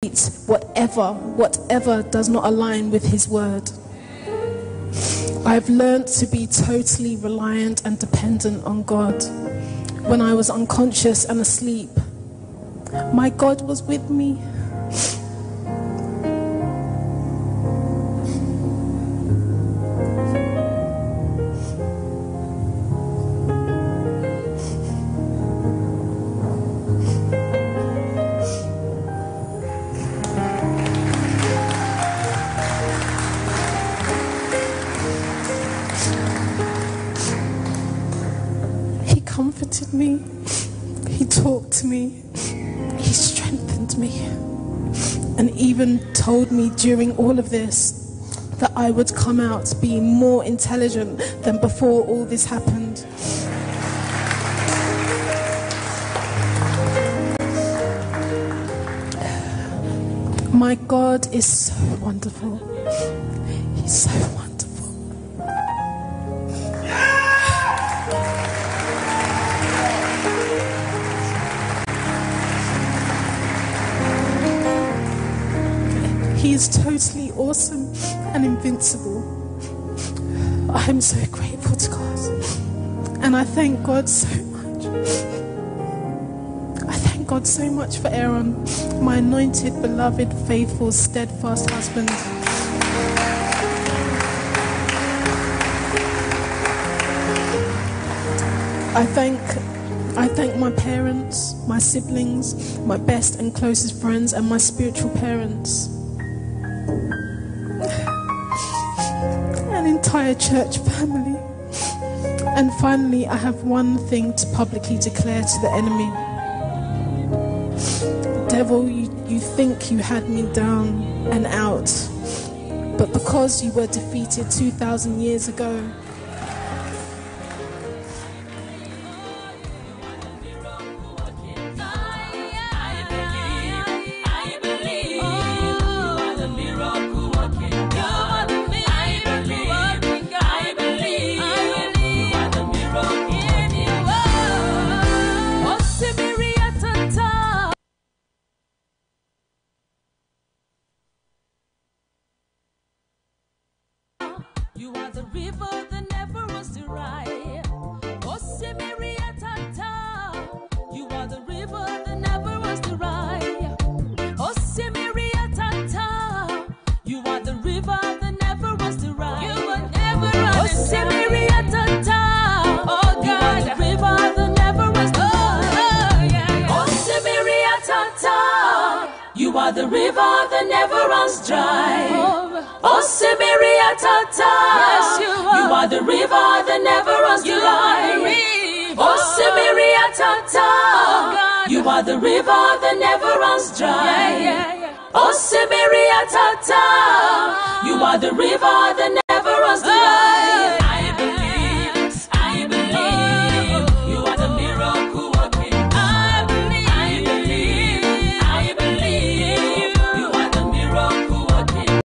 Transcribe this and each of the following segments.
whatever does not align with his word. I've learned to be totally reliant and dependent on God. When I was unconscious and asleep, my God was with me. Comforted me, he talked to me, he strengthened me, and even told me during all of this that I would come out being more intelligent than before all this happened. My God is so wonderful. He's so wonderful. He is totally awesome and invincible. I'm so grateful to God. And I thank God so much. I thank God so much for Aaron, my anointed, beloved, faithful, steadfast husband. I thank my parents, my siblings, my best and closest friends, and my spiritual parents. An entire church family. And finally, I have one thing to publicly declare to the enemy. Devil, you think you had me down and out, but because you were defeated 2,000 years ago, you are the river that never runs dry. You are the river that never runs dry. You are the river that never runs dry. You will never run dry. Oh God, the river that never runs dry. You are the river that never runs dry. Oh, Samaria Tata, yes, you are the river that never runs dry. Oh, Samaria Tata, you are the river that never runs dry. Oh, Samaria Tata, you are the river that never runs dry. I believe, you are the miracle working. I believe, you are the miracle working.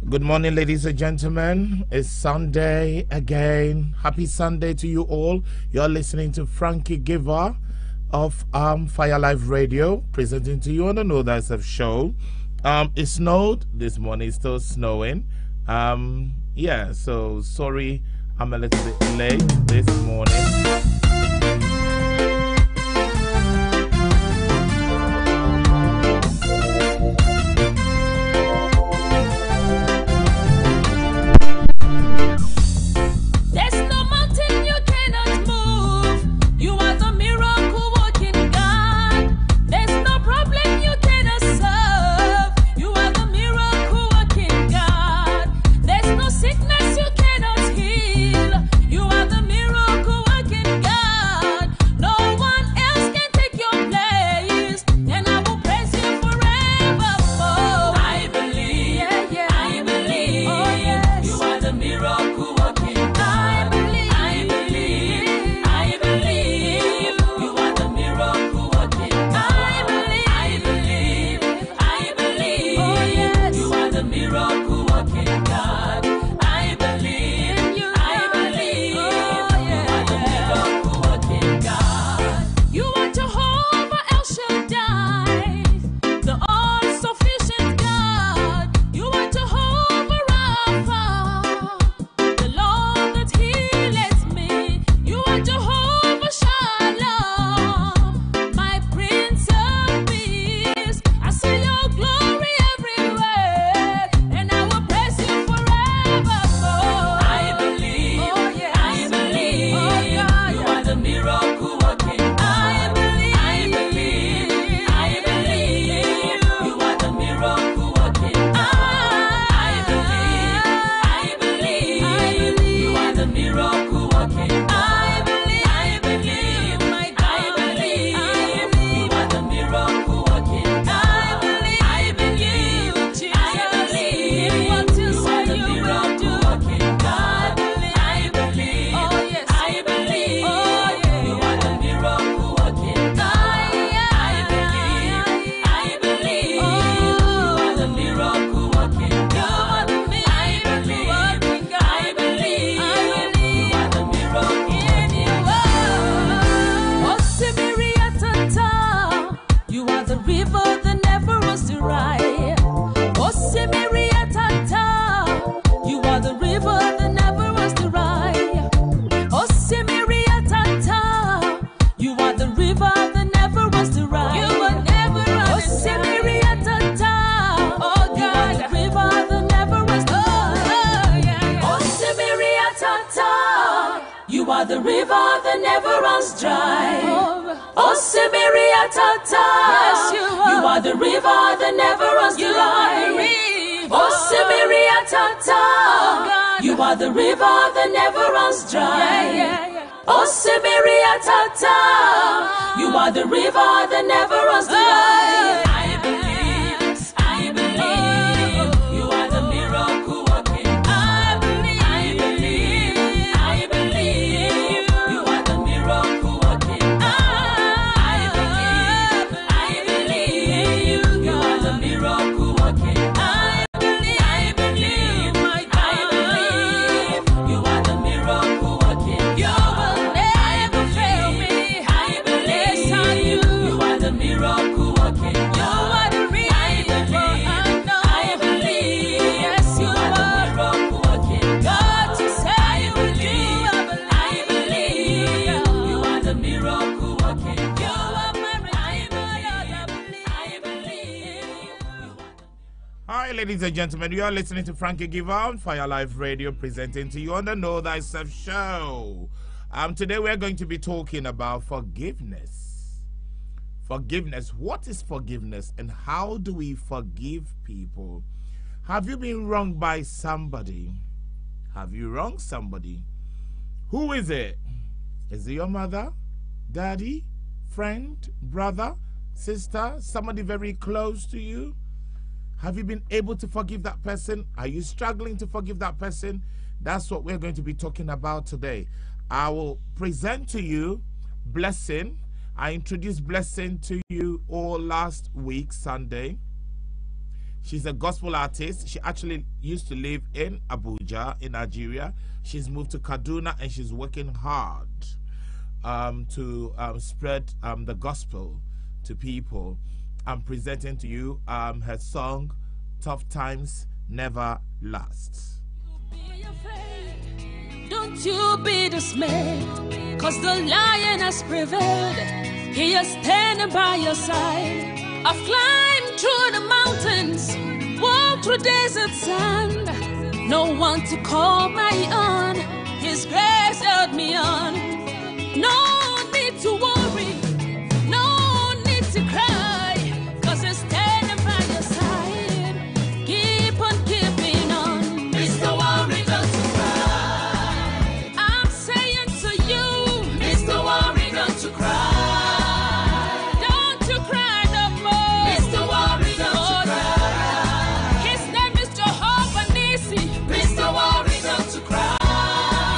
Good morning, ladies and gentlemen. It's Sunday again. Happy Sunday to you all. You're listening to Frankie Giver of Fire Life Radio, presenting to you on the Know Thyself show. It snowed this morning, it's still snowing. Yeah, so sorry I'm a little bit late this morning. Sickness you cannot heal. working. I believe, my God. I believe you are the miracle working. I believe, Jesus. I believe what you say you will do. I believe, oh yes, I believe, oh yeah, you are the miracle working. I believe, you are the miracle working. You are the miracle working God. I believe, you are the miracle in you. Oh, Sibiriatata, you are the river that never runs dry. Oh, Sibiriatata, you are the river that never runs dry. Oh, Sibiriatata, you are the river that never runs dry. You will never run. Oh, Sibiriatata, oh God, the river that never runs dry. Oh, Sibiriatata, you are the river that never runs dry. Oh, Sibiriatata, yes, you are the river that never runs dry. Oh, Sibiriatata, you are the river that never runs dry. Oh, Sibiriatata, you are the river that never runs dry. I believe, you are the miracle working. I believe, you are the miracle working. I believe, you are the miracle working. I believe, my God. I believe, you are the miracle working. You will never fail me. I believe, you are the miracle working. You are the reason. I believe, yes, you are the miracle working. God, you say you will do. I believe, you are the miracle working. You are my redeemer. I believe. Hi, ladies and gentlemen. You are listening to Frankie Giver on Fire Life Radio, presenting to you on the Know Thyself show. Today we're going to be talking about forgiveness. Forgiveness. What is forgiveness, and how do we forgive people? Have you been wronged by somebody? Have you wronged somebody? Who is it? Is it your mother, daddy, friend, brother, sister, somebody very close to you? Have you been able to forgive that person? Are you struggling to forgive that person? That's what we're going to be talking about today. I will present to you Blessing. I introduced Blessing to you all last week, Sunday. She's a gospel artist. She actually used to live in Abuja, in Nigeria. She's moved to Kaduna, and she's working hard to spread the gospel to people. I'm presenting to you her song, Tough Times Never Last. Don't you be dismayed, cause the lion has prevailed. He is standing by your side. I've climbed through the mountains, walked through desert sand. No one to call my own. His grace held me on. No need to worry, no need to cry, cause he's standing by your side. Keep on keeping on. Mr. Worry, don't you cry. I'm saying to you, Mr. Worry, don't you cry. Don't you cry no more. Mr. Worry, don't you cry. His name is Jehovah Nissi. Mr. Worry, don't you cry.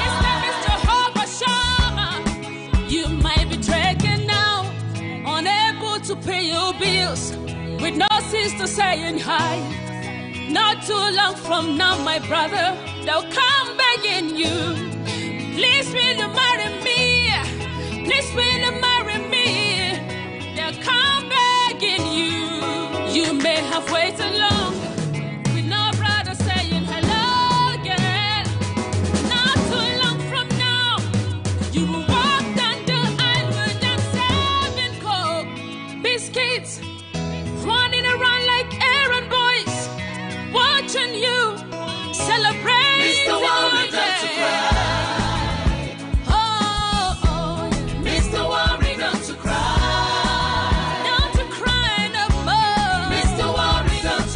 His name is Jehovah Shammah. You might be dragging now, unable to pay your bills, with no sister saying hi. Not too long from now, my brother, they'll come begging you. Please will you marry me? Please will you marry me? They'll come begging you. You may have waited long, with no brother saying hello again. Not too long from now, you will walk down the aisle with them serving coke, biscuits, running around like errand boys, watching you celebrate. Mr. Worry, don't you cry. Oh, oh, yeah. Mr. Worry, don't you cry. Don't you cry no more. Mr. Worry, don't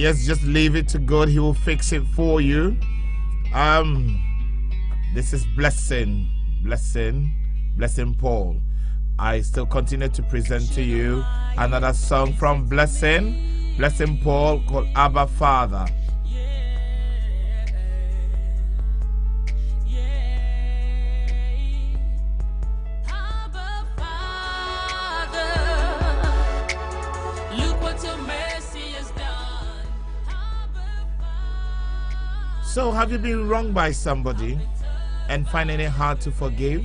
Yes, just leave it to God. He will fix it for you. This is Blessing Paul. I still continue to present to you another song from Blessing Paul called Abba Father. So, have you been wronged by somebody and finding it hard to forgive?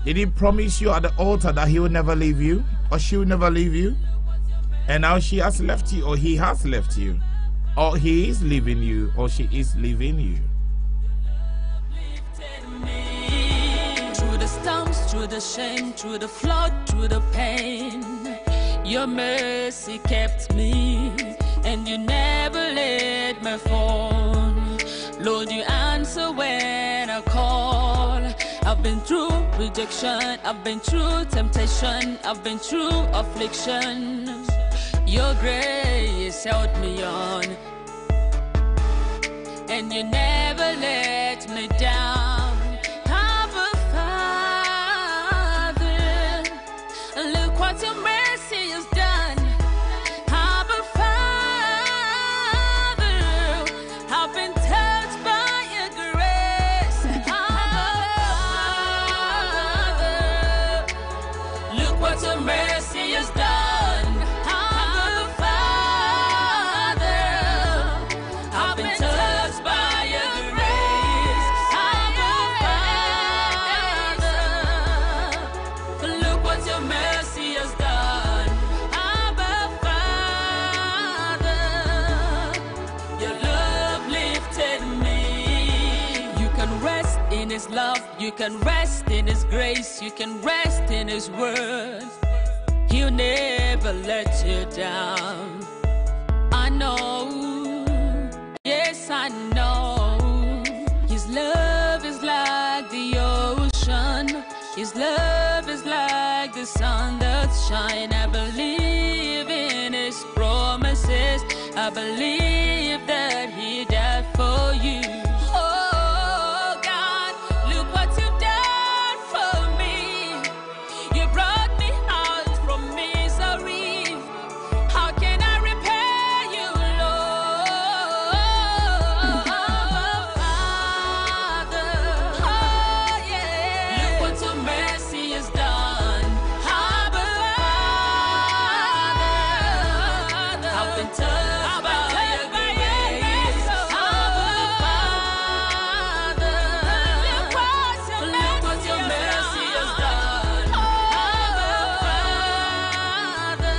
Did he promise you at the altar that he will never leave you, or she will never leave you? And now she has left you, or he has left you, or he is leaving you, or she is leaving you. Through the storms, through the shame, through the flood, through the pain, your mercy kept me, and you never let me fall. Lord, you answer when I call. I've been through rejection, I've been through temptation, I've been through affliction. Your grace held me on, and you never let me down. Abba Father, look what your mercy has done. Abba Father, I've been touched by your grace. Abba Father, look what your mercy has done. Abba Father, I've been touched by your grace. Abba Father, look what your mercy has done. Abba Father, your love lifted me. You can rest in his love, you can rest in his grace, you can rest in his word. He'll never let you down. I know, yes I know, his love is like the ocean, his love is like the sun that shines. I believe in his promises, I believe that he died for you. Oh God, look what you've done for me. You brought me out from misery. How can I repay you, Lord? Father, oh yeah, look what your mercy has done. Abba Father, I've been touched by your grace. Abba Father, look what your mercy has done. Abba Father,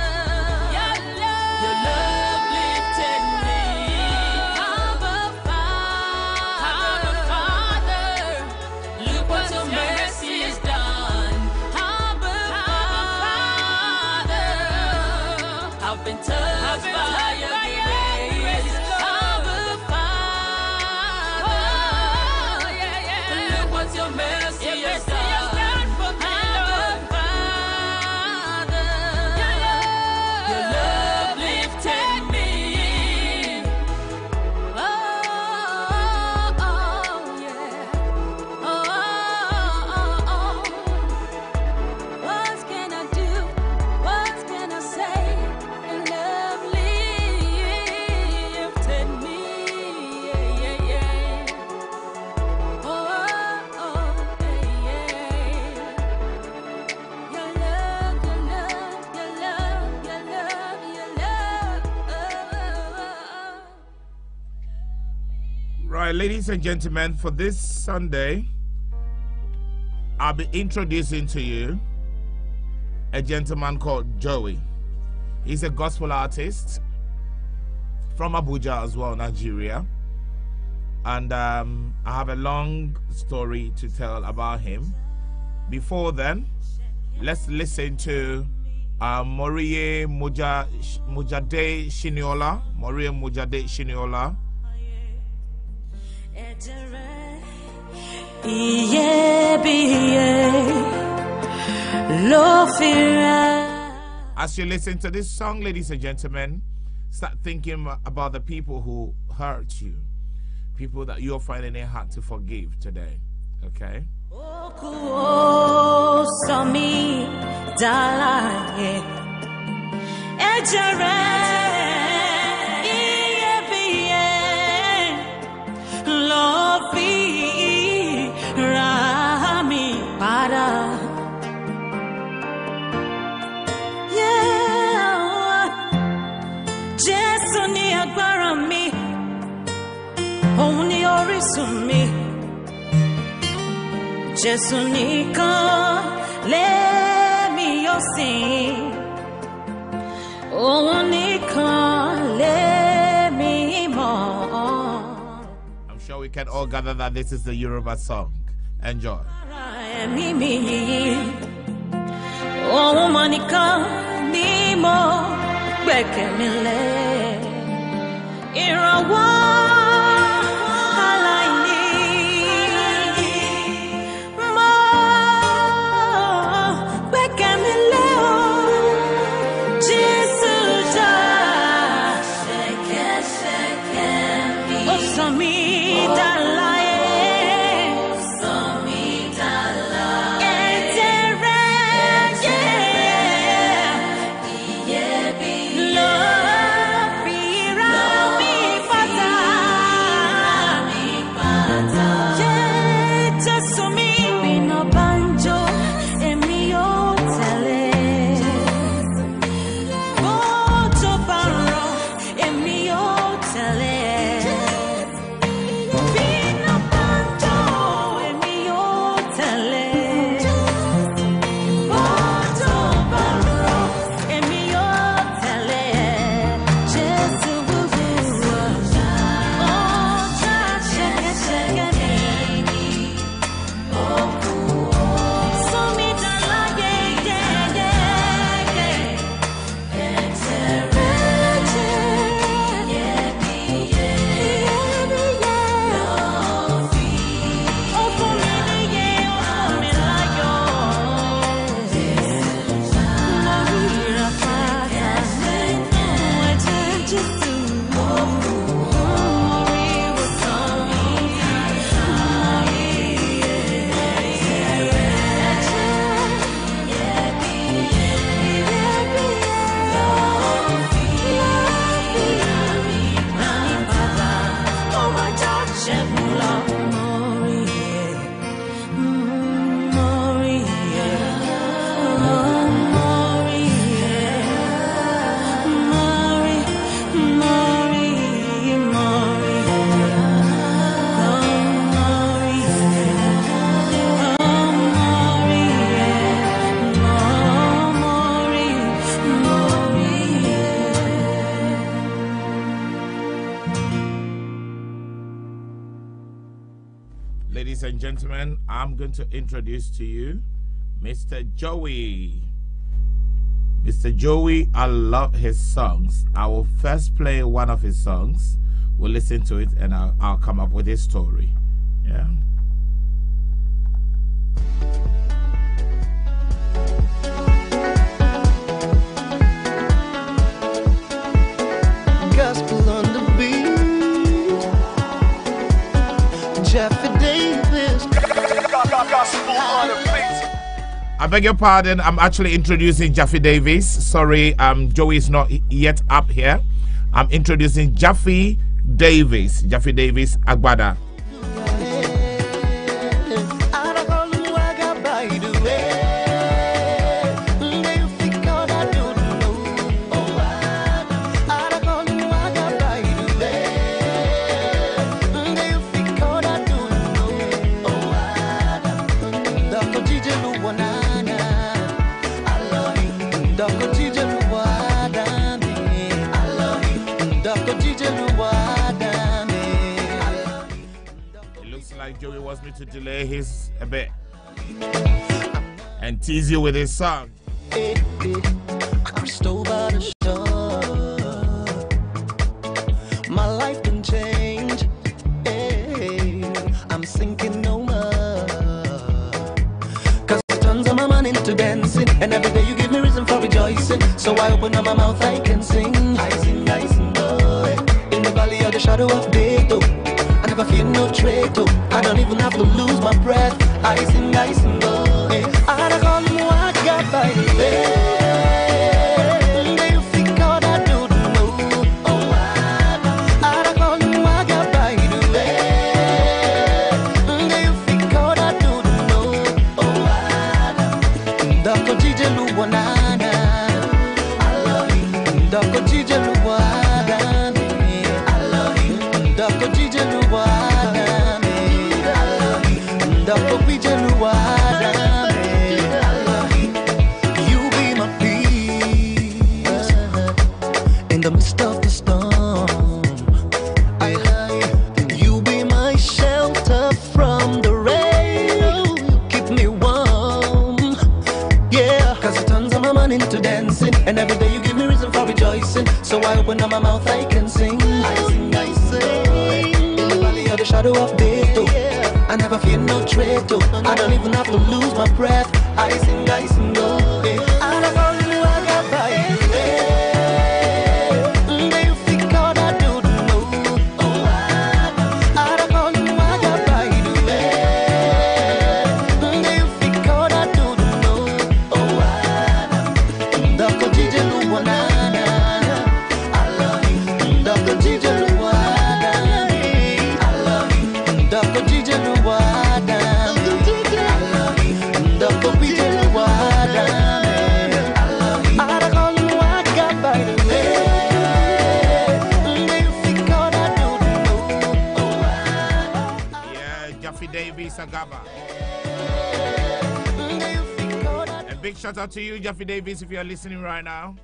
your love lifted me. Abba Father, look what your mercy has done. Abba Father, I've been touched by your grace. Abba Father, look what your mercy has done. Abba Father, your love lifted me. Oh, yeah. Oh. What can I do? What can I say? Your love lifted me. Yeah. Oh, yeah. Your love. Right, ladies and gentlemen, for this Sunday, I'll be introducing to you a gentleman called Joey. He's a gospel artist from Abuja as well, Nigeria. And I have a long story to tell about him. Before then, let's listen to Morie Mujade Shiniola. Morie Mujade Shiniola. As you listen to this song, ladies and gentlemen, Start thinking about the people who hurt you, people that you're finding it hard to forgive today. Okay? Jesu nìkan lèmi yóò sìn, òun nìkan lèmi mọ̀. I'm sure we can all gather that this is the Yoruba song. Enjoy. Òun mọ̀ nìkan ni mo gbẹ́kẹ̀mí lé. Ìrànwọ́ Ladies and gentlemen, I'm going to introduce to you Mr. Joey. Mr. Joey, I love his songs. I will first play one of his songs. We'll listen to it and I'll come up with his story. Yeah. Gospel on the beat, Jeffy Davis. Gospel on the beat. I beg your pardon, I'm actually introducing Jeffy Davis. Sorry, Joey is not yet up here. I'm introducing Jeffy Davis. Jeffy Davis Agbada. Joey wants me to delay his a bit and tease you with his song. My life can change. I'm sinking no more. Cause it turns on my money into dancing, and every day you give me reason for rejoicing. So I open up my mouth, I can sing. I sing, I sing. the shadow of day, though. I never feel no trait, though. I don't even have to lose my breath. I sing, oh, hey. I call him Ogya by the way. And every day you give me reason for rejoicing. So I open up my mouth, I can sing. I sing, I sing. In the valley of the shadow of death, oh, I never fear no trait, oh. I don't even have to lose my breath. I sing, oh, hey. And I call you Ogya by the way. Do you think all I do to know? Oh, I call you Ogya by the way. Do you think all I do to know? Oh, Dr. DJ Luwanana, I love you. Dr. DJ Luwanana, I love you. Dr. DJ Luwanana, I love you. Dr. DJ Luwanana, I love you. I call you Ogya by the way. Do you think all I do to know? Yeah, Jaffe Davis Agaba. A big shout out to you, Jaffe Davis, if you are listening right now.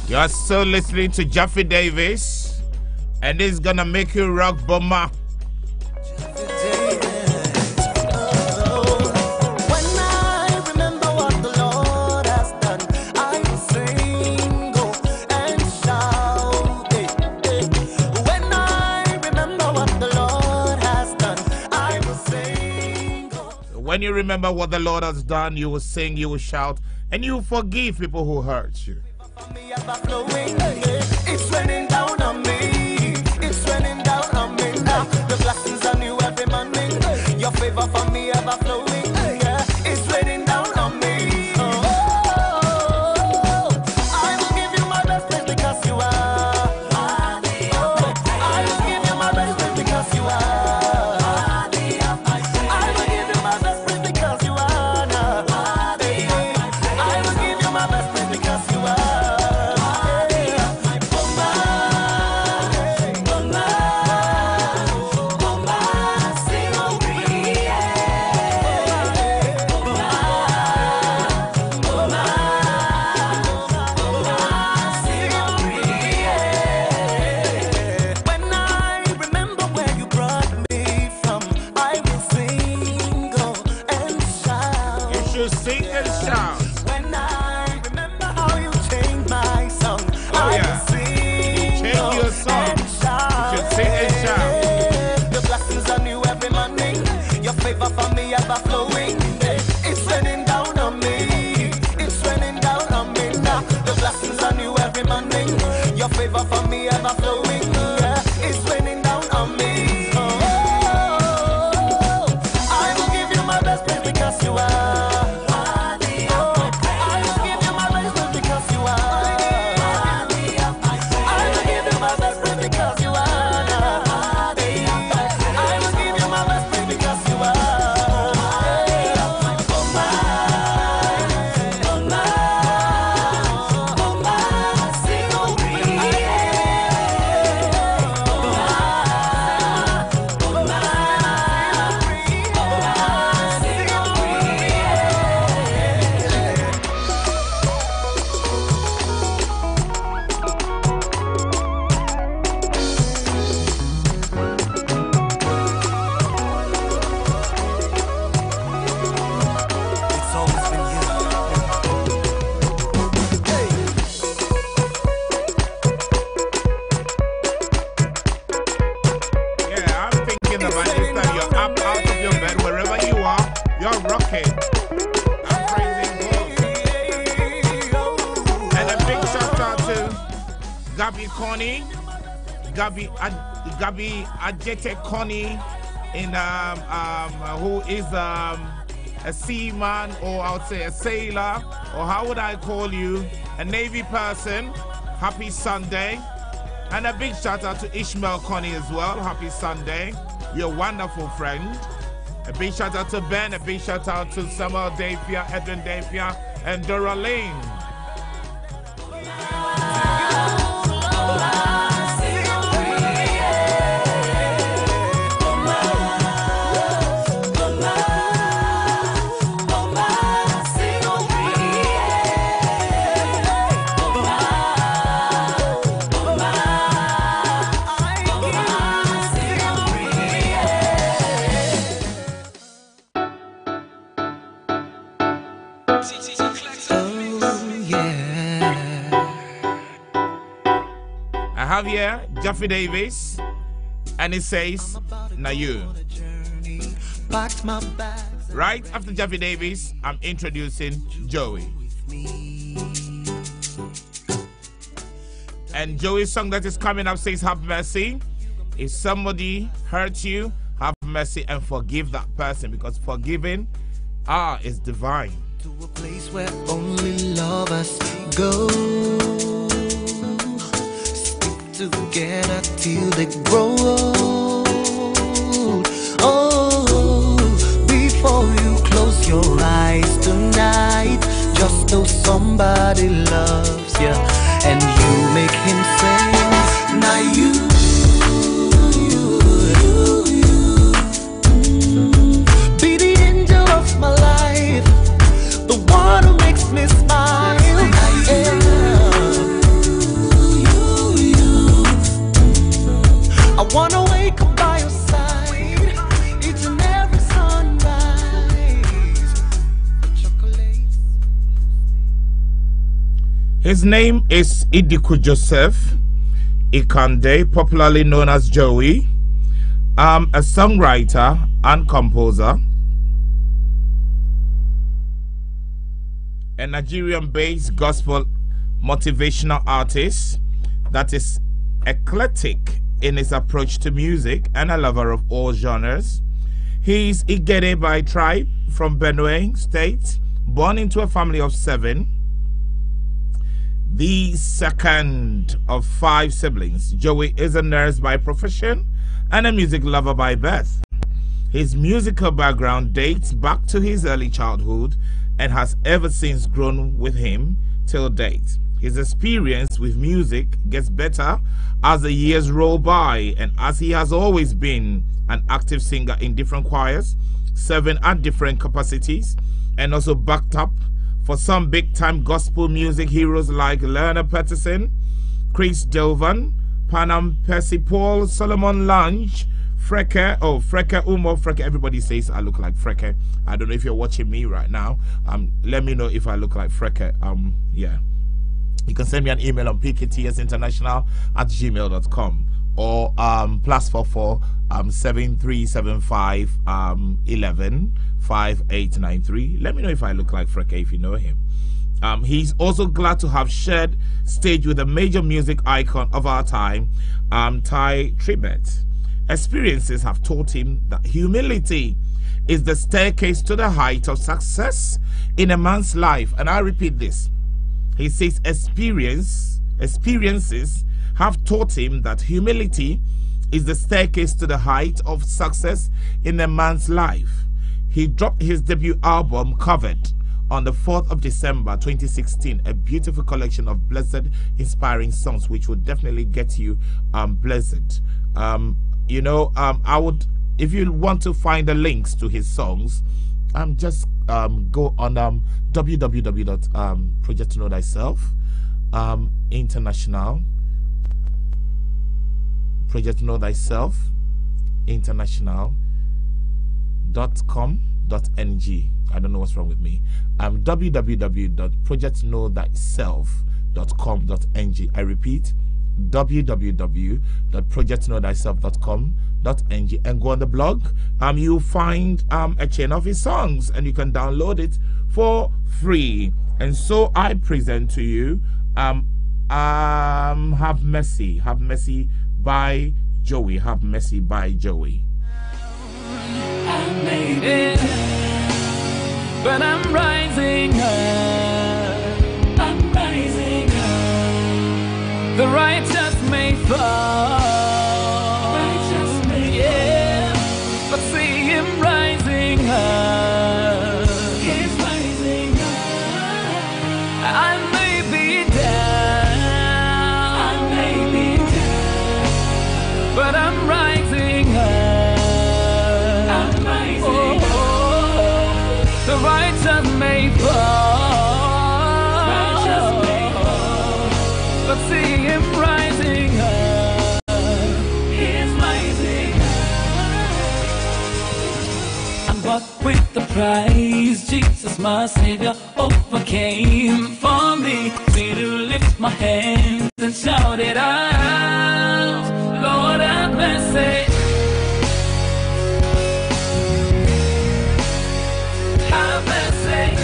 You're still listening to Jaffe Davis, and this is gonna make you rock, Boma. When you remember what the Lord has done, you will sing, you will shout, and you will forgive people who hurt you. It's raining down on me. It's raining down on me now. The blessings are new every morning. Your favor for me ever flowing. Yeah, it's raining down on me. Oh, I will give you my best praise because you are. I will give you my best praise because you are. I will give you my best praise because you are. I will give you my best praise because you are. Flowing, it's raining down on me. It's raining down on me now. The blessings are new every morning. Your favor for me ever flowing. Yeah, it's raining down on me. Oh, I will give you my best praise because you are. I will Connie, Gabi Ajete Connie, in who is a seaman, or I would say a sailor, or how would I call you, a Navy person. Happy Sunday. And a big shout out to Ishmael Connie as well. Happy Sunday. You're a wonderful friend. A big shout out to Ben. A big shout out to Samuel Dapia, Edwin Dapia, and Dora Lane. Here, Jeffrey Davis, and it says, "Now you." Right after Jeffrey Davis, I'm introducing Joey. And Joey's song that is coming up says, "Have mercy." If somebody hurts you, have mercy and forgive that person, because forgiving is divine. To a place where only lovers go. Together till they grow old. Oh, before you close your eyes tonight, just know somebody loves you, and you make him sing. Now you be the angel of my life, the one who makes me smile. I wanna wake up by your side each and every sunrise. Chocolates. His name is Idiku Joseph Ikande, popularly known as Joey. A songwriter and composer, a Nigerian-based gospel motivational artist that is eclectic in his approach to music and a lover of all genres. He's Igede by tribe from Benue State, born into a family of 7, the second of 5 siblings. Joey is a nurse by profession and a music lover by birth. His musical background dates back to his early childhood and has ever since grown with him till date. His experience with music gets better as the years roll by, and as he has always been an active singer in different choirs, serving at different capacities, and also backed up for some big-time gospel music heroes like Lerner Peterson, Chris Delvan, Panam Percy Paul, Solomon Lange, Freke, Umo Freke. Everybody says I look like Freke. I don't know if you're watching me right now. Let me know if I look like Freke. Yeah. You can send me an email on pktsinternational@gmail.com or +44 7375 11 5893. Let me know if I look like Freke if you know him. He's also glad to have shared stage with a major music icon of our time, Ty Tribbett. Experiences have taught him that humility is the staircase to the height of success in a man's life. And I repeat this. He says experiences have taught him that humility is the staircase to the height of success in a man's life. He dropped his debut album, Covered, on the 4th of December 2016, a beautiful collection of blessed, inspiring songs which will definitely get you blessed. I would, if you want to find the links to his songs, just go on www.project to know thyself international, project to know thyself international.com.ng. I don't know what's wrong with me. www.projectknowthyself.com.ng. I repeat, www.projectknowthyself.com.ng, and go on the blog. You'll find a chain of his songs, and you can download it for free. And so I present to you Have Mercy. Have Mercy by Joey. Have Mercy by Joey. I made it, but I'm rising up. I'm rising up. The righteous may fall. Righteous may fall. But see him rising up. He's rising up. I may be down. I may be down. But I'm rising up. I'm rising up. The righteous may fall. Righteous may fall. But see him rising up. He's rising up. I'm bought with the price. Jesus, my Savior, overcame for me. Me to lift my hands and shout it out. Lord, have mercy. Have mercy.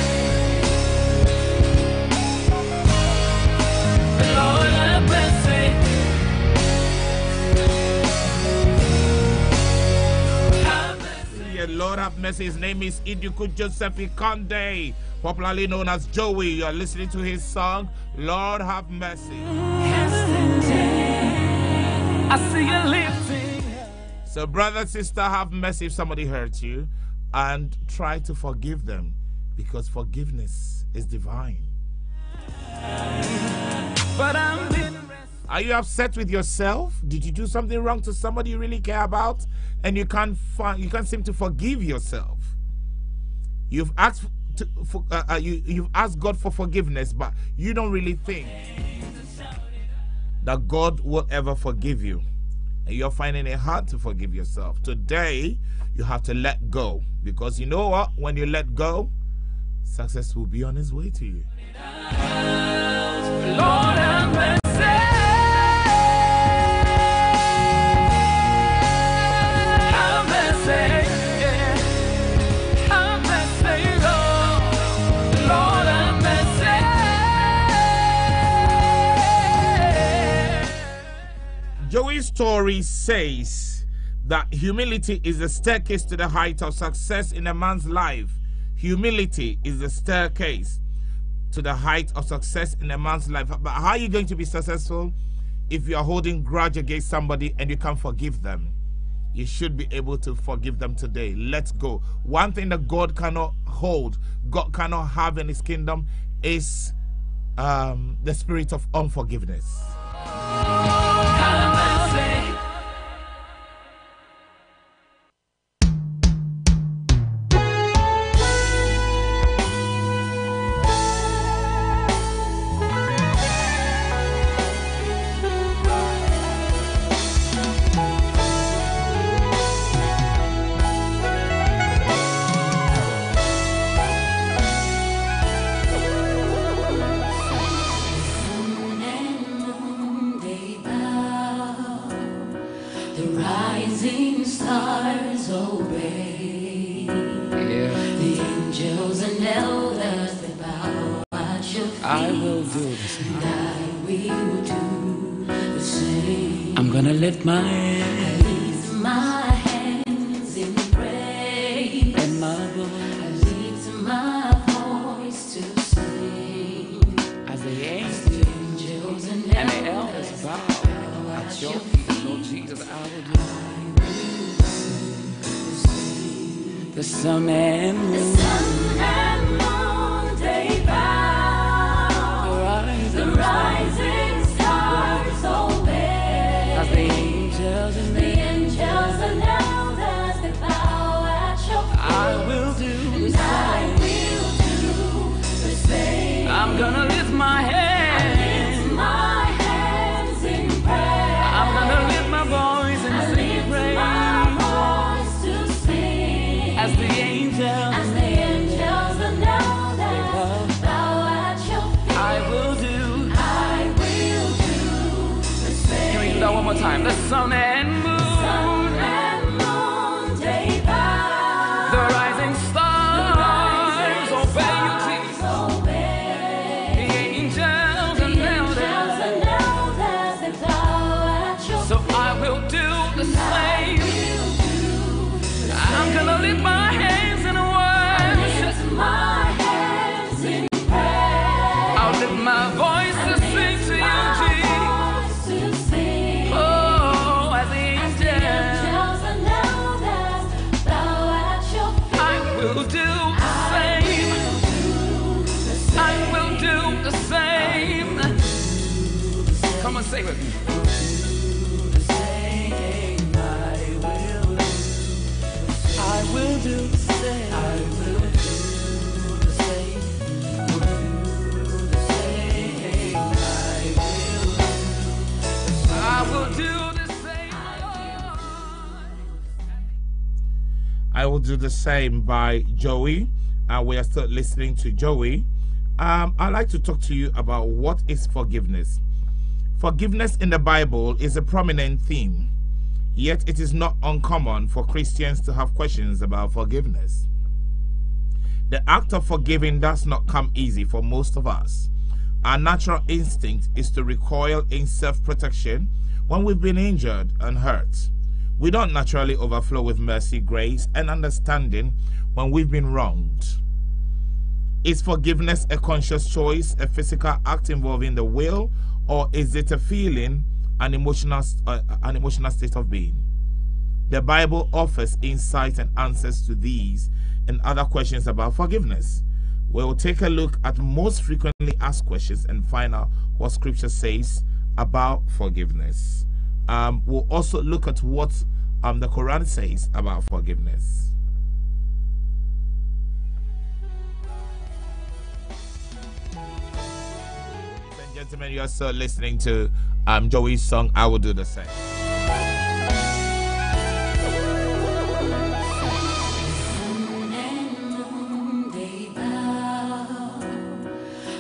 Lord, have mercy. Have mercy. Yeah, Lord have mercy. His name is Iduku Joseph Ikonde, popularly known as Joey. You are listening to his song, Lord have mercy. I see you lifting. So, brother, sister, have mercy if somebody hurts you, and try to forgive them, because forgiveness is divine. But I'm being Are you upset with yourself? Did you do something wrong to somebody you really care about, and you can't seem to forgive yourself? You've asked you've asked God for forgiveness, but you don't really think that God will ever forgive you, and you're finding it hard to forgive yourself. Today, you have to let go, because you know what? When you let go, success will be on its way to you. Lord, have mercy. Have mercy. Yeah. Have mercy, Lord. Lord, have mercy. Joey's story says that humility is the staircase to the height of success in a man's life. Humility is the staircase to the height of success in a man's life. But how are you going to be successful if you are holding grudge against somebody and you can't forgive them? You should be able to forgive them today. Let's go. One thing that God cannot hold, God cannot have in his kingdom, is the spirit of unforgiveness. Have mercy. Lift my hands in praise, and my voice to sing, as the angels and the elders bow at your feet, Lord Jesus, I will do. The sun and moon, they bow, the rising stars obey, as the angels and elders, they bow at your feet. I will do the same. I'm gonna lift my hands in prayer. I'm gonna lift my voice and sing praise. My voice to sing, as the angels and elders bow at your feet. I will do the same. Can we do that one more time? The sun and moon. The the same. Come on, say it with me. I will do the same. I will do the same. I will do the same. I Will Do the Same by Joey. We are still listening to Joey. I'd like to talk to you about what is forgiveness. Forgiveness in the Bible is a prominent theme, yet it is not uncommon for Christians to have questions about forgiveness. The act of forgiving does not come easy for most of us. Our natural instinct is to recoil in self-protection when we've been injured and hurt. We don't naturally overflow with mercy, grace, and understanding when we've been wronged. Is forgiveness a conscious choice, a physical act involving the will, or is it a feeling, an emotional state of being? The Bible offers insight and answers to these and other questions about forgiveness. We'll take a look at most frequently asked questions and find out what Scripture says about forgiveness. We'll also look at what the Quran says about forgiveness. Ladies and gentlemen, you are still listening to Joey's song, I Will Do the Same.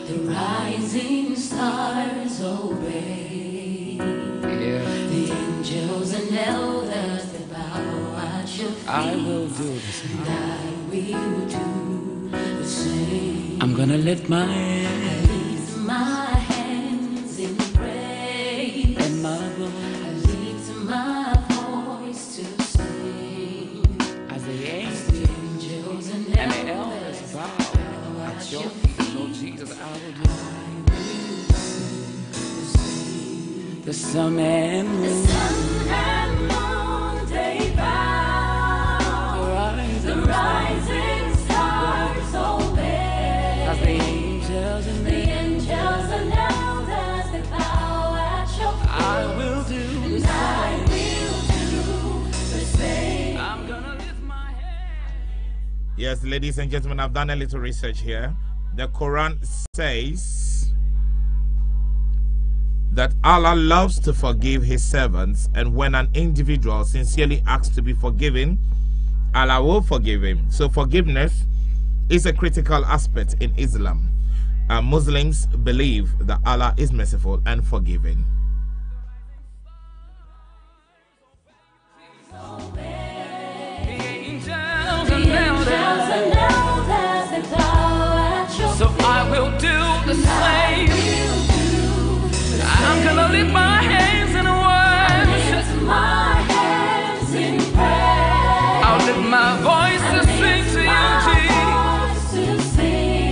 The rising stars obey. The angels and elders that bow at your feet. I will do the same. And I will do the same. I'm gonna lift my hands. I lift my hands in praise. And my voice. I lift my voice to sing. As the angels and the elders bow at your feet. Jesus, I will do the sun and moon. The sun and moon, they bow. The rising stars obey. As the angels and elders, they bow at your feet. I will do the same. I will do the same. I'm gonna lift my hand. Yes, ladies and gentlemen, I've done a little research here. The Quran says that Allah loves to forgive his servants, and when an individual sincerely asks to be forgiven, Allah will forgive him. So forgiveness is a critical aspect in Islam. Muslims believe that Allah is merciful and forgiving. So I will do the same. I'm gonna lift my hands in worship. My hands in prayer. I'll lift my voice to sing to you, Jesus.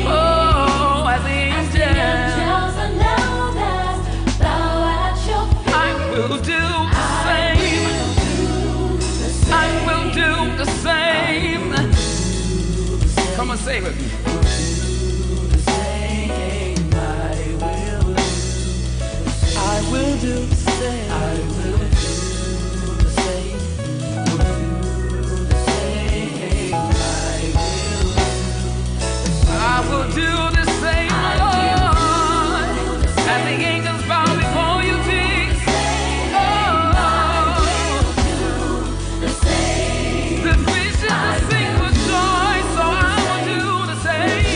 Oh, as the angels and elders bow at your feet. I will do the same. I will do the same. Come on, say it with me. I will do the same. I will do the same. I will do the same, Lord. As the angels bow before you, Jesus. The visions sing with joy, so I will do the same.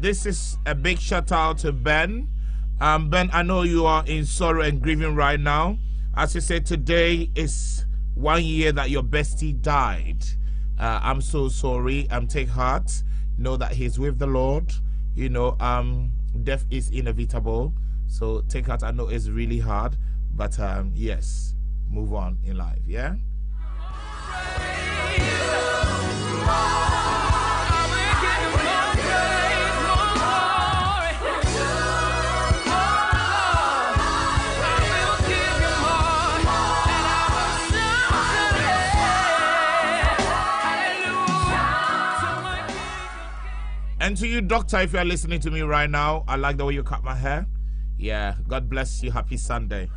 This is a big shout out to Ben. Ben, I know you are in sorrow and grieving right now. As you said, today is 1 year that your bestie died. I'm so sorry. Take heart. Know that he's with the Lord. You know, death is inevitable. So take heart. I know it's really hard, but yes, move on in life. Yeah. And to you, doctor, if you are listening to me right now, I like the way you cut my hair. Yeah, God bless you. Happy Sunday.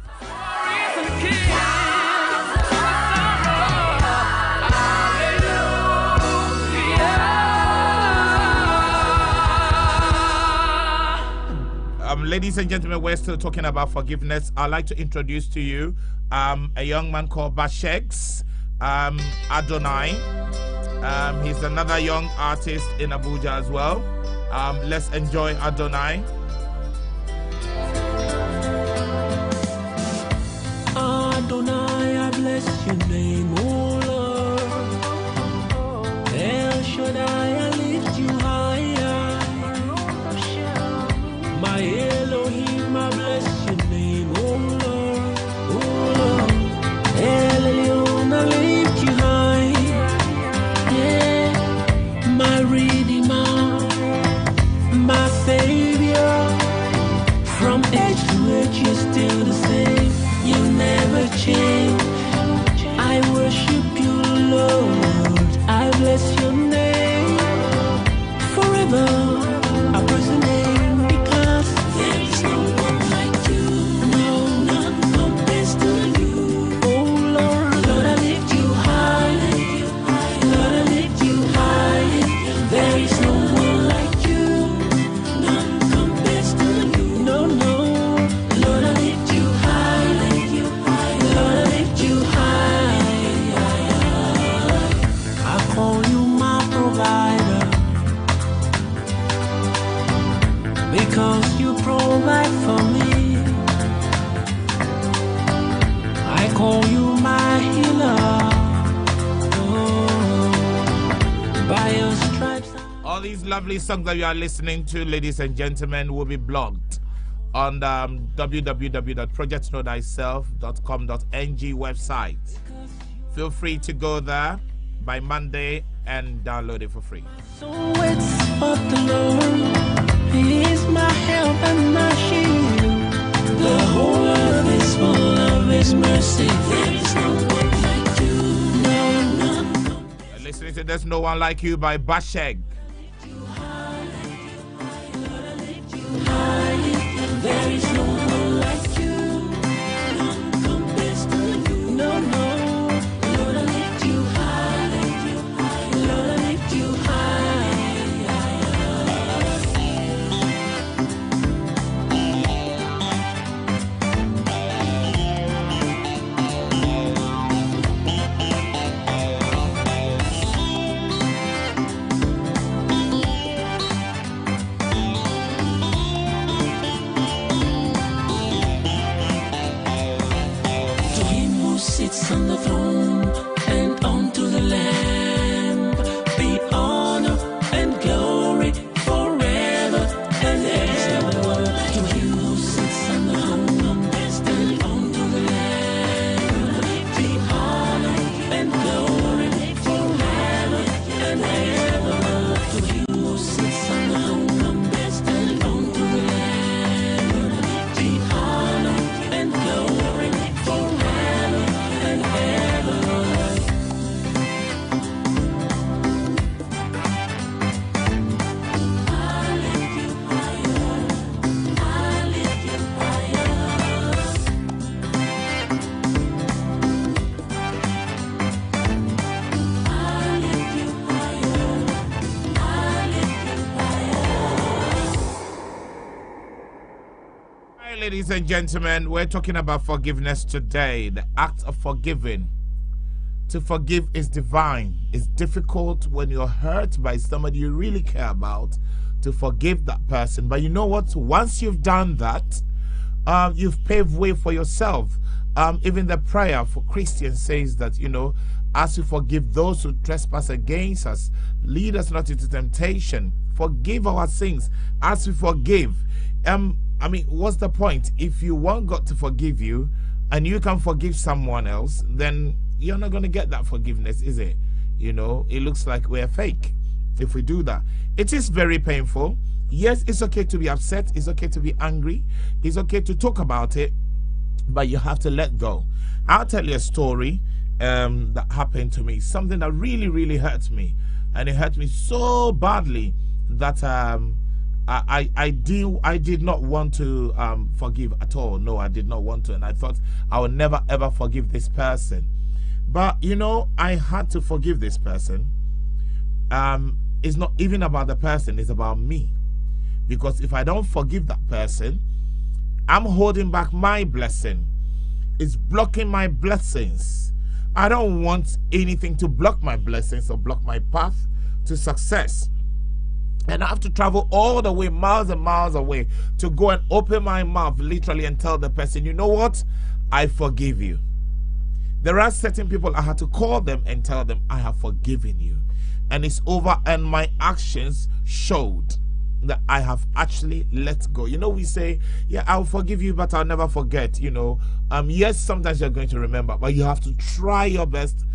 Ladies and gentlemen, we're still talking about forgiveness. I'd like to introduce to you a young man called Bashegs Adonai. He's another young artist in Abuja as well. Let's enjoy Adonai. Adonai, I bless your name, oh Lord. El Shaddai, I lift you higher. My Elohim, I bless your name, oh Lord. Oh Lord. El Elyon, I lift you high. Yeah, my Redeemer, my Savior. From age to age, you're still the same. You never change. I worship you, Lord. I bless your name forever. I praise your name because there is no one like you. No, none compares to you. Oh Lord, Lord, I lift you high. Lord, I lift you high. There is no one like you. None compares to you. No, no. Lord, I lift you high. Lord, I lift you high. I call you my provider because you provide for me. I call you my healer. Oh, by your stripes. All these lovely songs that you are listening to, ladies and gentlemen, will be blogged on the www.projectknowthyself.com.ng website. Feel free to go there by Monday and download it for free. So it's of the Lord. He is my help and my shield. The whole earth is full of His mercy. There is no one like you. No, none. You're listening to There's No One Like You by Basheg. There is no one like you. None compares to you. No, no. Lord, I lift you high. Lord, I lift you high. Sits on the throne and unto the Lamb be honor and glory forever and ever. To him who sits on the throne and unto the Lamb be honor and glory forever and ever. To him who sits on the throne and unto the Lamb be honor and glory forever. Hi, ladies and gentlemen, we're talking about forgiveness today, the act of forgiving. To forgive is divine. It's difficult when you're hurt by somebody you really care about to forgive that person. But you know what? Once you've done that, you've paved way for yourself. Even the prayer for Christians says that, you know, as we forgive those who trespass against us, lead us not into temptation. Forgive our sins as we forgive. I mean, what's the point? If you want God to forgive you and you can forgive someone else, then you're not going to get that forgiveness, is it? You know, it looks like we're fake if we do that. It is very painful. Yes, it's okay to be upset. It's okay to be angry. It's okay to talk about it, but you have to let go. I'll tell you a story that happened to me, something that really, really hurt me. And it hurt me so badly. that I did not want to forgive at all. No, I did not want to, and I thought I would never ever forgive this person. But you know, I had to forgive this person. It's not even about the person, it's about me. Because if I don't forgive that person, I'm holding back my blessing. It's blocking my blessings. I don't want anything to block my blessings or block my path to success. And I have to travel all the way, miles and miles away, to go and open my mouth literally and tell the person, you know what? I forgive you. There are certain people I had to call them and tell them, I have forgiven you. And it's over, and my actions showed that I have actually let go. You know, we say, yeah, I'll forgive you, but I'll never forget. You know, yes, sometimes you're going to remember, but you have to try your best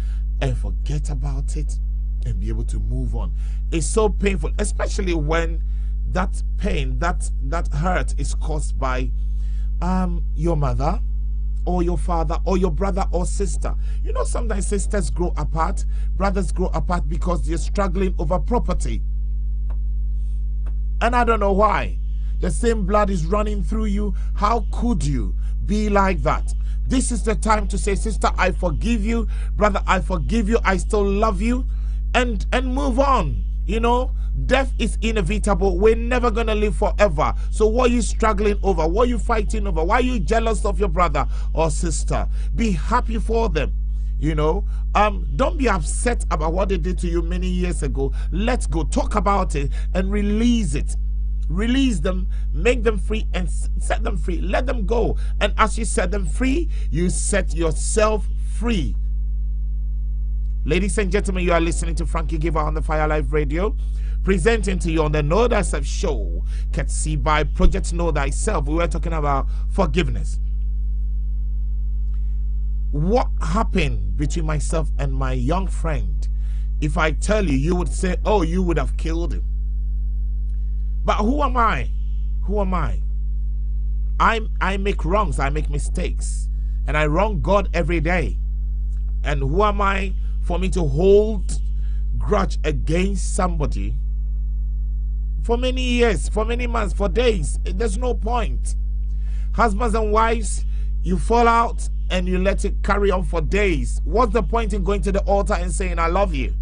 and forget about it and be able to move on. It's so painful, especially when that pain, that hurt is caused by your mother or your father or your brother or sister. You know, sometimes sisters grow apart, brothers grow apart because they're struggling over property. And I don't know why. The same blood is running through you. How could you be like that? This is the time to say, sister, I forgive you. Brother, I forgive you. I still love you. And move on. You know, death is inevitable. We're never going to live forever. So what are you struggling over? What are you fighting over? Why are you jealous of your brother or sister? Be happy for them. You know, don't be upset about what they did to you many years ago. Let's go talk about it and release it. Release them, make them free, and set them free. Let them go. And as you set them free, you set yourself free. Ladies and gentlemen, you are listening to Frankie Giver on the Fire Life Radio, presenting to you on the Know Thyself show, courtesy by Project Know Thyself. We were talking about forgiveness. What happened between myself and my young friend? If I tell you, you would say, oh, you would have killed him. But who am I? Who am I? I make wrongs, I make mistakes, and I wrong God every day. And who am I for me to hold grudge against somebody for many years, for many months, for days? There's no point. Husbands and wives, you fall out and you let it carry on for days. What's the point in going to the altar and saying, I love you?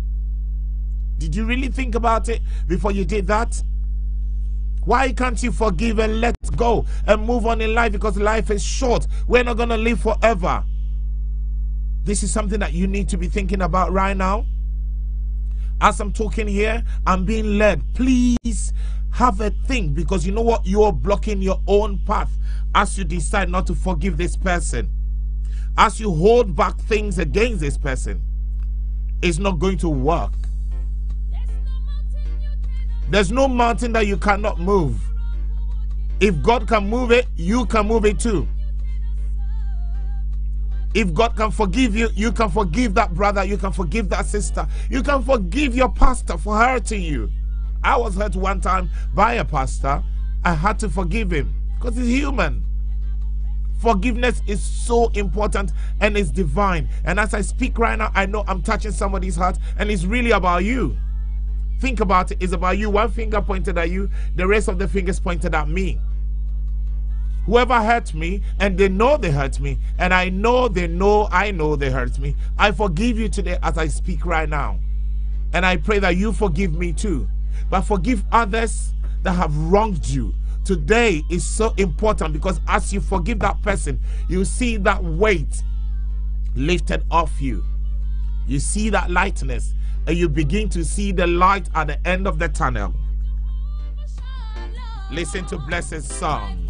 Did you really think about it before you did that? Why can't you forgive and let go and move on in life? Because life is short. We're not going to live forever. This is something that you need to be thinking about right now. As I'm talking here, I'm being led. Please have a think, because you know what? You're blocking your own path as you decide not to forgive this person. As you hold back things against this person, it's not going to work. There's no mountain that you cannot move. If God can move it, you can move it too. If God can forgive you, you can forgive that brother, you can forgive that sister, you can forgive your pastor for hurting you. I was hurt one time by a pastor. I had to forgive him because he's human. Forgiveness is so important and it's divine. And as I speak right now, I know I'm touching somebody's heart, and it's really about you. Think about it. It's about you. One finger pointed at you, the rest of the fingers pointed at me. Whoever hurt me, and they know they hurt me, and I know they hurt me, I forgive you today as I speak right now. And I pray that you forgive me too. But forgive others that have wronged you. Today is so important, because as you forgive that person, you see that weight lifted off you. You see that lightness, and you begin to see the light at the end of the tunnel. Listen to Blessed song.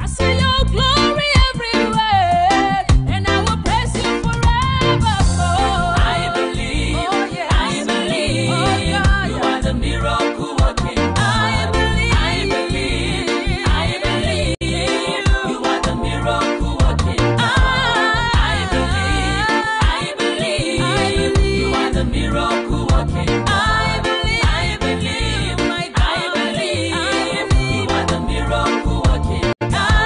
I see your glory everywhere, and I will praise you forevermore. I believe, oh, yes. I believe, oh, God, you are the miracle working God. I believe, you are the miracle working God. I believe, you are the miracle working God. I believe, you are the miracle working God.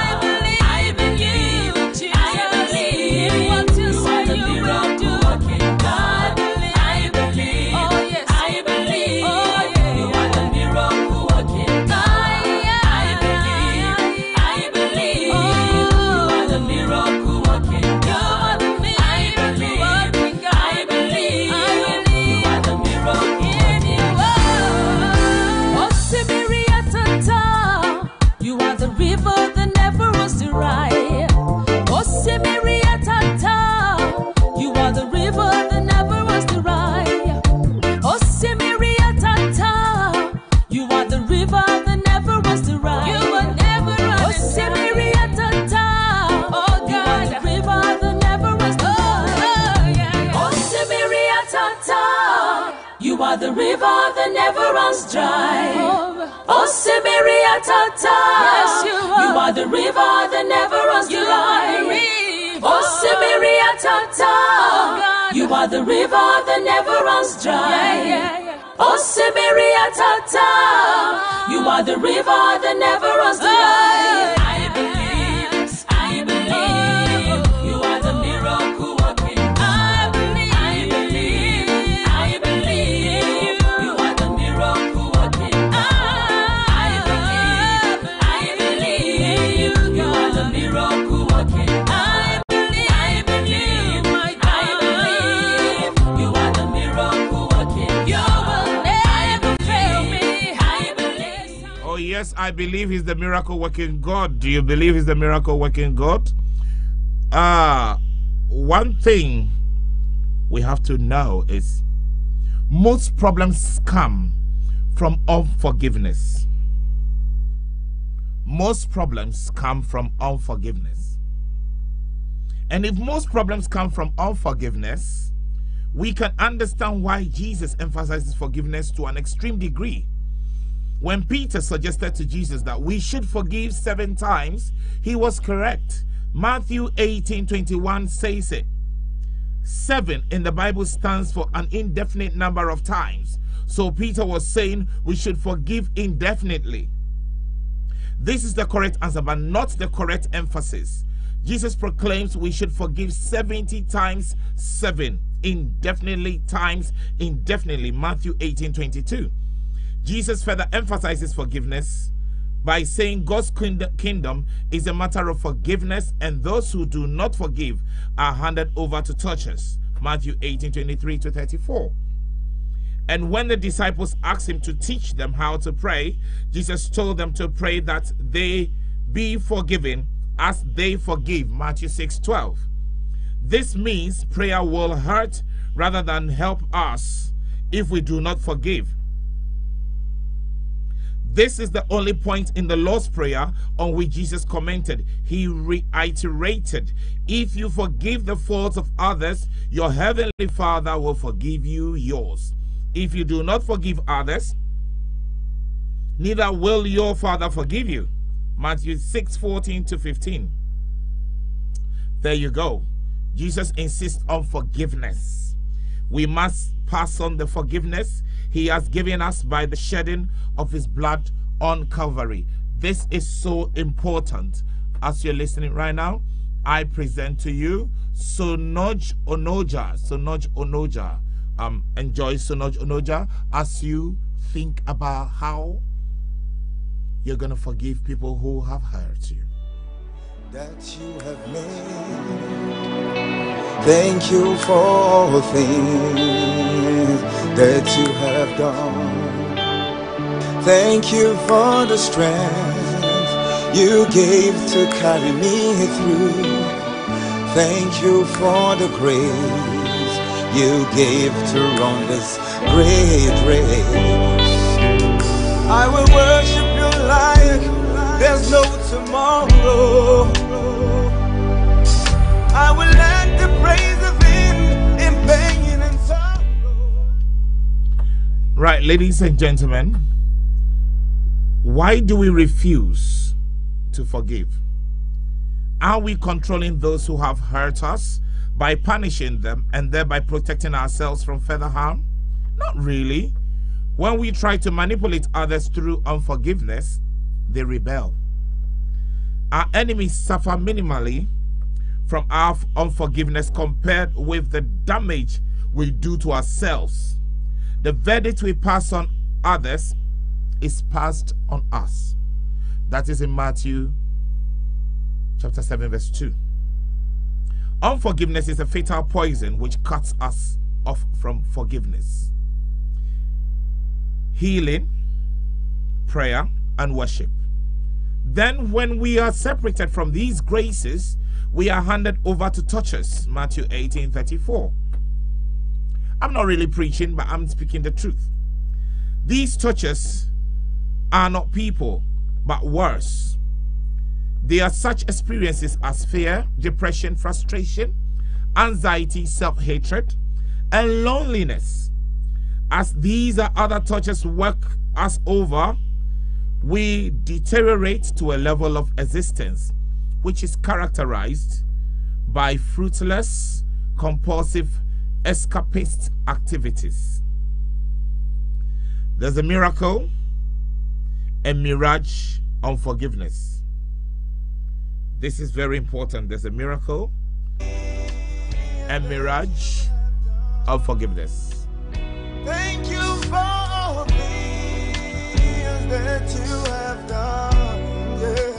You are the river that never runs dry. Oh, Siberia Tata. Yes, you are the river that never runs dry. Oh, Siberia Tata. You are the river that never runs dry. Oh, Siberia Tata. You are the river that never runs dry. I believe you are the miracle working. I believe you are the miracle working. I believe you are the miracle working. I believe you are the miracle working. You will never fail me. I believe. Oh, yes, I believe he's the miracle working God. Do you believe he's the miracle working God? One thing we have to know is most problems come from unforgiveness. Most problems come from unforgiveness. And if most problems come from unforgiveness, we can understand why Jesus emphasizes forgiveness to an extreme degree. When Peter suggested to Jesus that we should forgive 7 times, he was correct. Matthew 18:21 says it. 7 in the Bible stands for an indefinite number of times. So Peter was saying we should forgive indefinitely. This is the correct answer, but not the correct emphasis. Jesus proclaims we should forgive 70 times 7, indefinitely times indefinitely. Matthew 18:22. Jesus further emphasizes forgiveness by saying God's kingdom is a matter of forgiveness, and those who do not forgive are handed over to torturers. Matthew 18:23-34. And when the disciples asked him to teach them how to pray, Jesus told them to pray that they be forgiven as they forgive. Matthew 6:12. This means prayer will hurt rather than help us if we do not forgive. This is the only point in the Lord's Prayer on which Jesus commented. He reiterated, if you forgive the faults of others, your heavenly Father will forgive you yours. If you do not forgive others, neither will your Father forgive you. Matthew 6:14-15. There you go. Jesus insists on forgiveness. We must pass on the forgiveness he has given us by the shedding of his blood on Calvary. This is so important. As you're listening right now, I present to you Sonoj Onoja. Sonoj Onoja. Enjoy Sonoj Onoja as you think about how you're going to forgive people who have hurt you. That you have made. Thank you for all things that you have done. Thank you for the strength you gave to carry me through. Thank you for the grace you gave to run this great race. I will worship you like there's no tomorrow. I will let the praises in pain and sorrow. Right, ladies and gentlemen, why do we refuse to forgive? Are we controlling those who have hurt us by punishing them and thereby protecting ourselves from further harm? Not really. When we try to manipulate others through unforgiveness, they rebel. Our enemies suffer minimally from our unforgiveness compared with the damage we do to ourselves. The verdict we pass on others is passed on us. That is in Matthew chapter 7 verse 2. Unforgiveness is a fatal poison which cuts us off from forgiveness. Healing, prayer, and worship. Then when we are separated from these graces, we are handed over to torturers. Matthew 18:34. I'm not really preaching, but I'm speaking the truth. These torturers are not people, but worse. They are such experiences as fear, depression, frustration, anxiety, self-hatred, and loneliness. As these other touches work us over, we deteriorate to a level of existence which is characterized by fruitless, compulsive, escapist activities. There's a miracle, a mirage, unforgiveness. This is very important. There's a miracle, a mirage, unforgiveness. Thank you for all things that you have done. Yeah.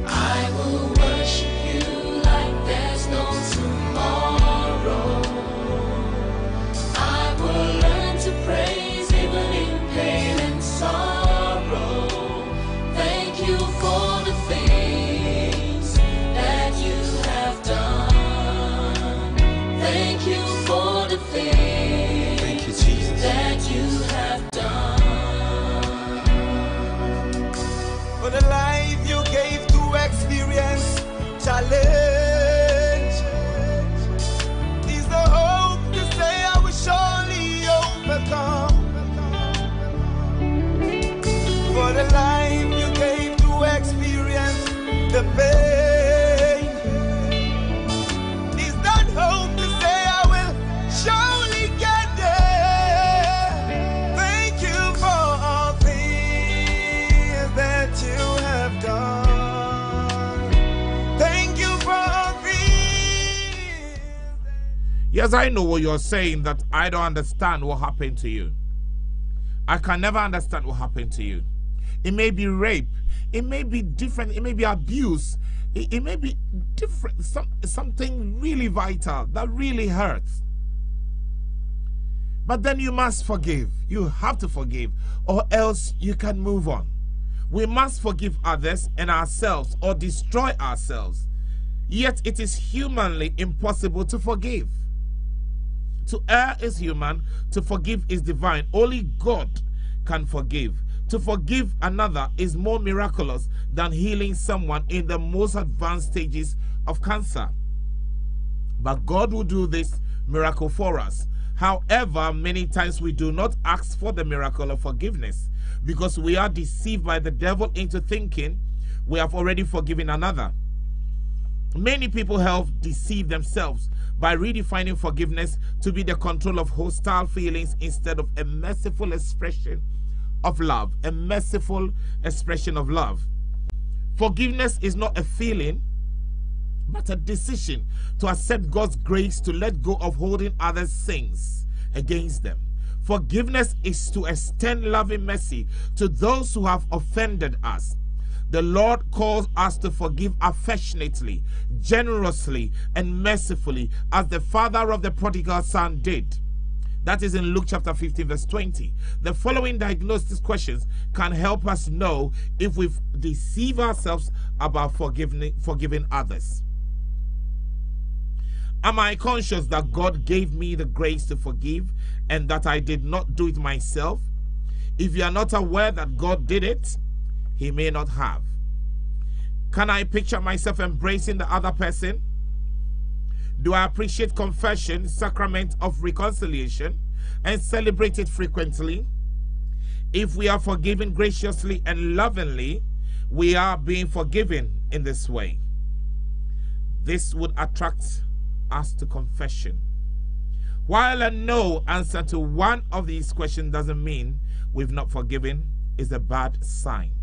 I will worship you like there's no tomorrow. I will learn to praise even in pain and sorrow. Thank you for the things that you have done. Thank you for the things that you have done. For the life you gave to experience challenge is the hope to say I will surely overcome. For the life you gave to experience the pain is that hope to say I will surely get there. Thank you for all things that you have done. Thank you for all things. Yes, I know what you're saying, that I don't understand what happened to you. I can never understand what happened to you. It may be rape. It may be different. It may be abuse. It may be different. Something really vital that really hurts. But then you must forgive. You have to forgive, or else you can move on. We must forgive others and ourselves, or destroy ourselves. Yet it is humanly impossible to forgive. To err is human, to forgive is divine. Only God can forgive. To forgive another is more miraculous than healing someone in the most advanced stages of cancer. But God will do this miracle for us. However, many times we do not ask for the miracle of forgiveness because we are deceived by the devil into thinking we have already forgiven another. Many people have deceived themselves by redefining forgiveness to be the control of hostile feelings instead of a merciful expression of love, a merciful expression of love. Forgiveness is not a feeling, but a decision to accept God's grace to let go of holding others' sins against them. Forgiveness is to extend loving mercy to those who have offended us. The Lord calls us to forgive affectionately, generously, and mercifully, as the father of the prodigal son did. That is in Luke chapter 15, verse 20. The following diagnosis questions can help us know if we've deceived ourselves about forgiving others. Am I conscious that God gave me the grace to forgive and that I did not do it myself? If you are not aware that God did it, He may not have. Can I picture myself embracing the other person? Do I appreciate confession, sacrament of reconciliation, and celebrate it frequently? If we are forgiven graciously and lovingly, we are being forgiven in this way. This would attract us to confession. While a no answer to one of these questions doesn't mean we've not forgiven, is a bad sign.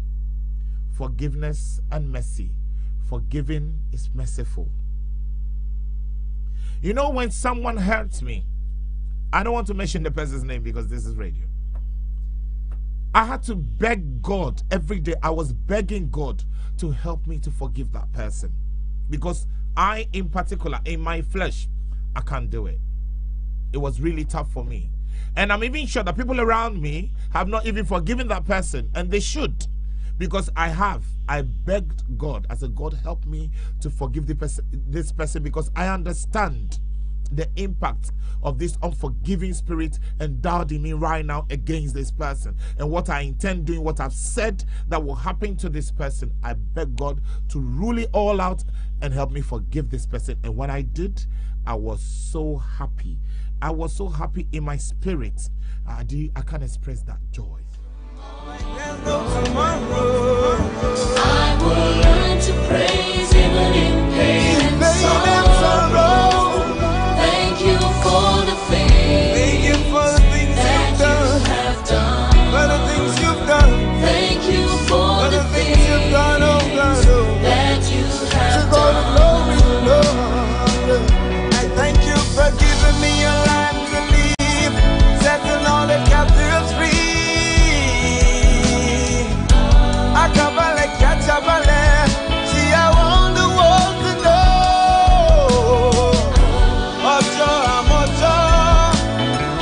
Forgiveness and mercy. Forgiving is merciful. You know, when someone hurts me, I don't want to mention the person's name because this is radio. I had to beg God every day. I was begging God to help me to forgive that person. Because I, in particular, in my flesh, I can't do it. It was really tough for me. And I'm even sure that people around me have not even forgiven that person. And they should. Because I have. I begged God. I said, God, help me to forgive this person because I understand the impact of this unforgiving spirit endowed in me right now against this person, and what I intend doing, what I've said that will happen to this person. I beg God to rule it all out and help me forgive this person. And when I did, I was so happy. I was so happy in my spirit. I can't express that joy. I will learn to praise even in pain and sorrow. Thank you for the things that you have done. For the things you've done. Thank you for the things you've done, oh God, that you have to God done. glory, Lord. I thank you for giving me a life to live, setting all the captives free. I cover like catch up a land. See, I want the world to know. Ojo, I'm Ojo.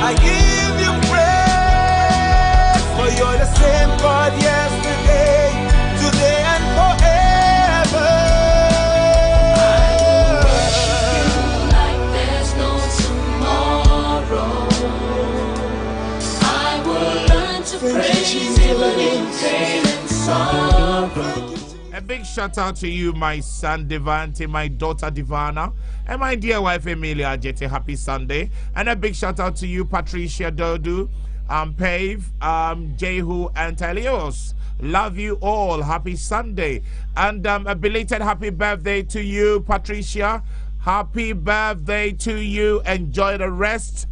I give you praise, for you're the same God yesterday, today, and forever. Like there's no tomorrow. I will learn to praise even in pain and sorrow. A big shout out to you, my son Devante, my daughter Divana, and my dear wife Emilia Ajete. Happy Sunday. And a big shout out to you, Patricia Dodu, Pave, Jehu, and Telios. Love you all. Happy Sunday. And a belated happy birthday to you, Patricia. Happy birthday to you. Enjoy the rest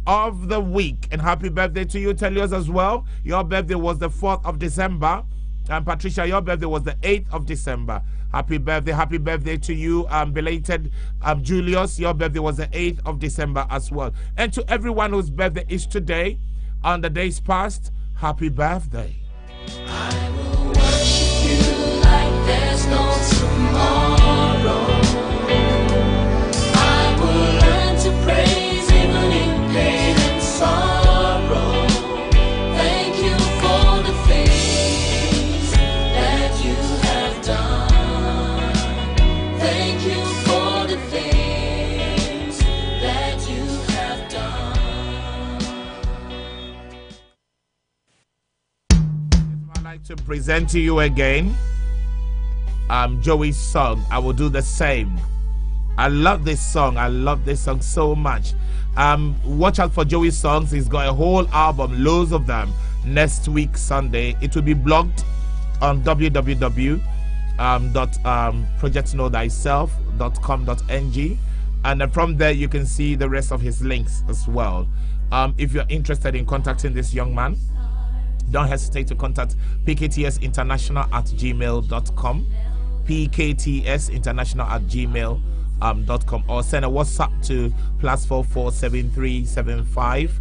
of the week. And happy birthday to you, Telios, as well. Your birthday was the 4th of December. And Patricia, your birthday was the 8th of December. Happy birthday to you, belated Julius. Your birthday was the 8th of December as well. And to everyone whose birthday is today, on the days past, happy birthday. I will worship you like there's no tomorrow. I will learn to praise even in pain and sorrow. Thank you for the things that you have done. Thank you for the things that you have done. I'd like to present to you again Joey's song, I Will Do the Same. I love this song. I love this song so much. Watch out for Joey's songs. He's got a whole album, loads of them. Next week, Sunday, it will be blogged on www.projectknowthyself.com.ng, and then from there you can see the rest of his links as well. If you're interested in contacting this young man, don't hesitate to contact pktsinternational@gmail.com, pktsinternational@gmail.com, or send a WhatsApp to +44 7375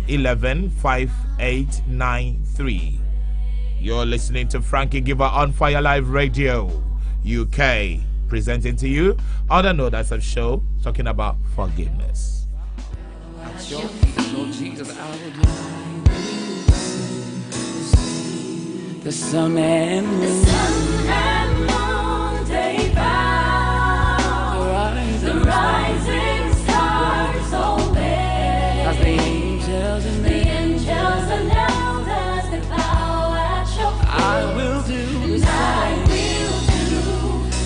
11 5893. You're listening to Frankie Giver on Fire Live Radio UK, presenting to you on the Know Thyself show, talking about forgiveness. At your feet, Lord Jesus, I will do the sun and moon, Day bow, the rising stars obey, as the angels and the angels and elders they bow at your feet. I will do the I same. will do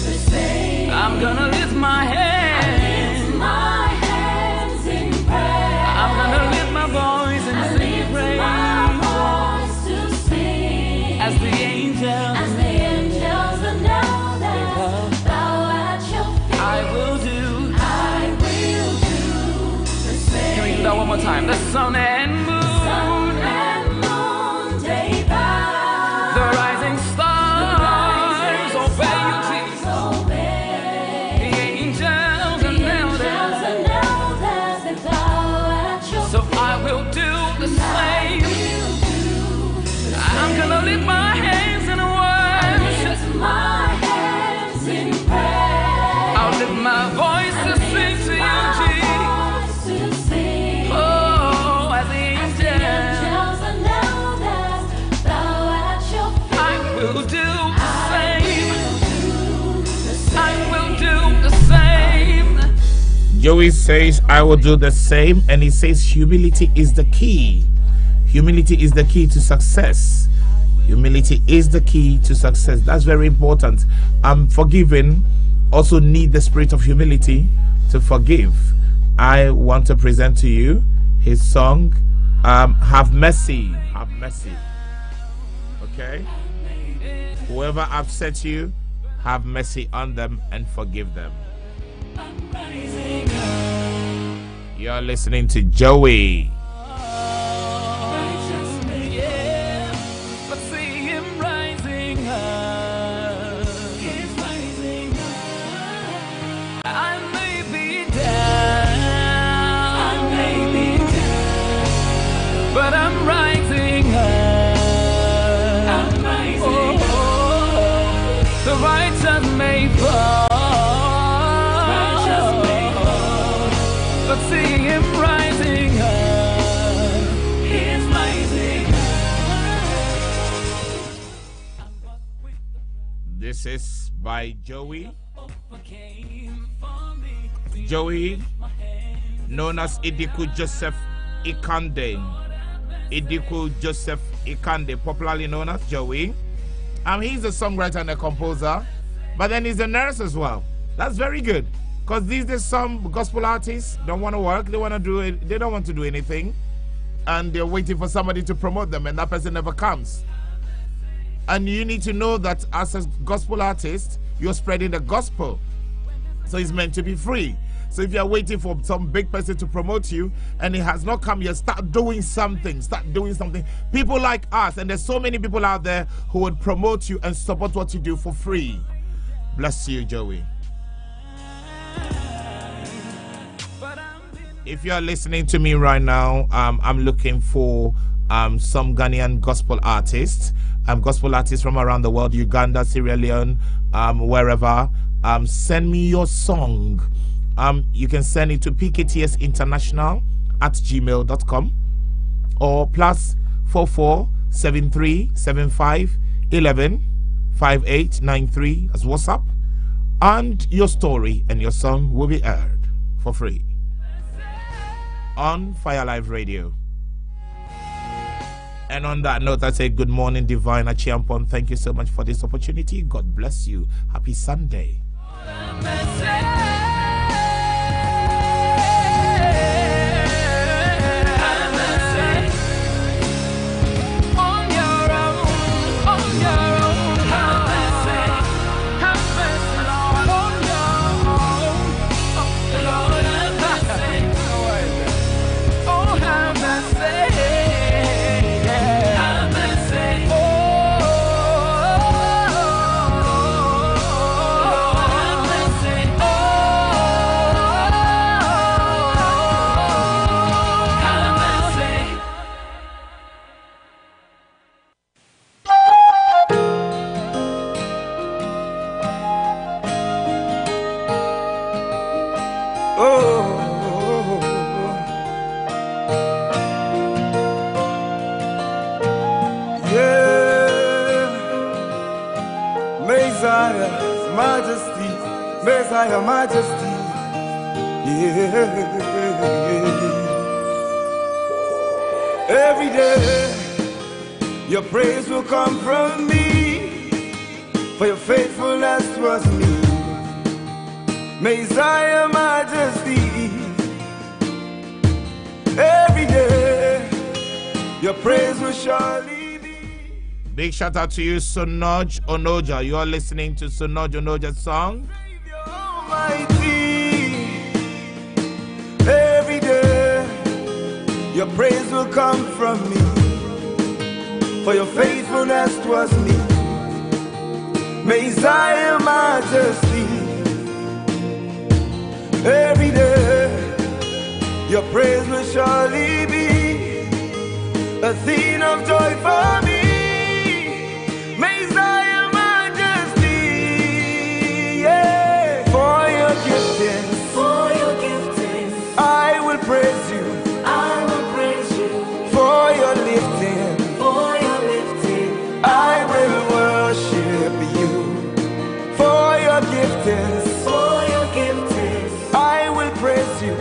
the same. I'm gonna lift my hands. Lift my hands in prayer. I'm gonna lift my voice and sing Lift praise my voice to sing. as the angels. As the angels and elders bow at your feet. I will do. I will do the same. Can we do that one more time? The sun and moon, Sun and moon, day bow. the rising stars obey you, Jesus. The angels and elders. So I will do the same. I'm gonna lift my hands in worship. I'll lift my voice to sing to you, Jesus. Oh, as the angels Joey says, I will do the same. And he says, humility is the key. Humility is the key to success. Humility is the key to success. That's very important. Forgiving also need the spirit of humility to forgive. I want to present to you his song, Have Mercy. Have Mercy. Okay? Whoever upset you, have mercy on them and forgive them. You're listening to Joey. But I'm rising up. I'm rising up. The righteous may fall. Righteous may fall. But see him rising up. He's rising up. This is by Joey. Joey, known as Idiku Joseph Ikande. Idiku Joseph Ikande, popularly known as Joey. He's a songwriter and a composer, but then he's a nurse as well. That's very good, because these days some gospel artists don't want to work. They want to do it. They don't want to do anything, and they're waiting for somebody to promote them, and that person never comes. And you need to know that as a gospel artist, you're spreading the gospel, so it's meant to be free. So if you're waiting for some big person to promote you and it has not come yet, start doing something. Start doing something. People like us, and there's so many people out there who would promote you and support what you do for free. Bless you, Joey. If you're listening to me right now, I'm looking for some Ghanaian gospel artists. Gospel artists from around the world, Uganda, Sierra Leone, wherever. Send me your song. You can send it to pktsinternational@gmail.com or +44 73 75 11 5893 as WhatsApp, and your story and your song will be aired for free on Fire Live Radio. And on that note, I say good morning, Divine Achiampon. Thank you so much for this opportunity. God bless you. Happy Sunday. Messiah, Majesty, yeah. Every day, your praise will come from me, for your faithfulness was me. Messiah, Majesty, every day, your praise will surely be. Big shout out to you, Sonoj Onoja. You are listening to Sonoj Onoja's song. Every day your praise will come from me, for your faithfulness was me. Messiah, Majesty, every day your praise will surely be a thing of joy for me. Messiah, Majesty, yeah. For your giftings, I will praise you. I will praise you. For your lifting, I will worship you. For your giftings, I will praise you.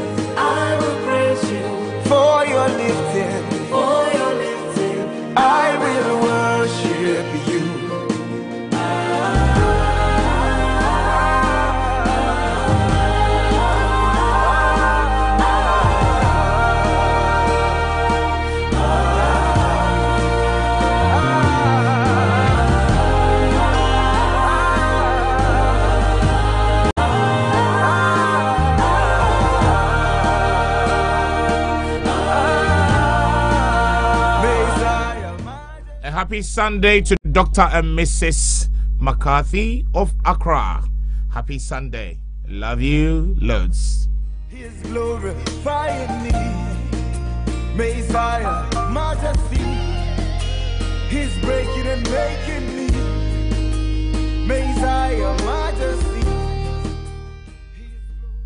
happy Sunday to Dr. and Mrs. McCarthy of Accra. Happy Sunday. Love you loads. He is glorifying me. Messiah, majesty. He's breaking and making me. Messiah, majesty.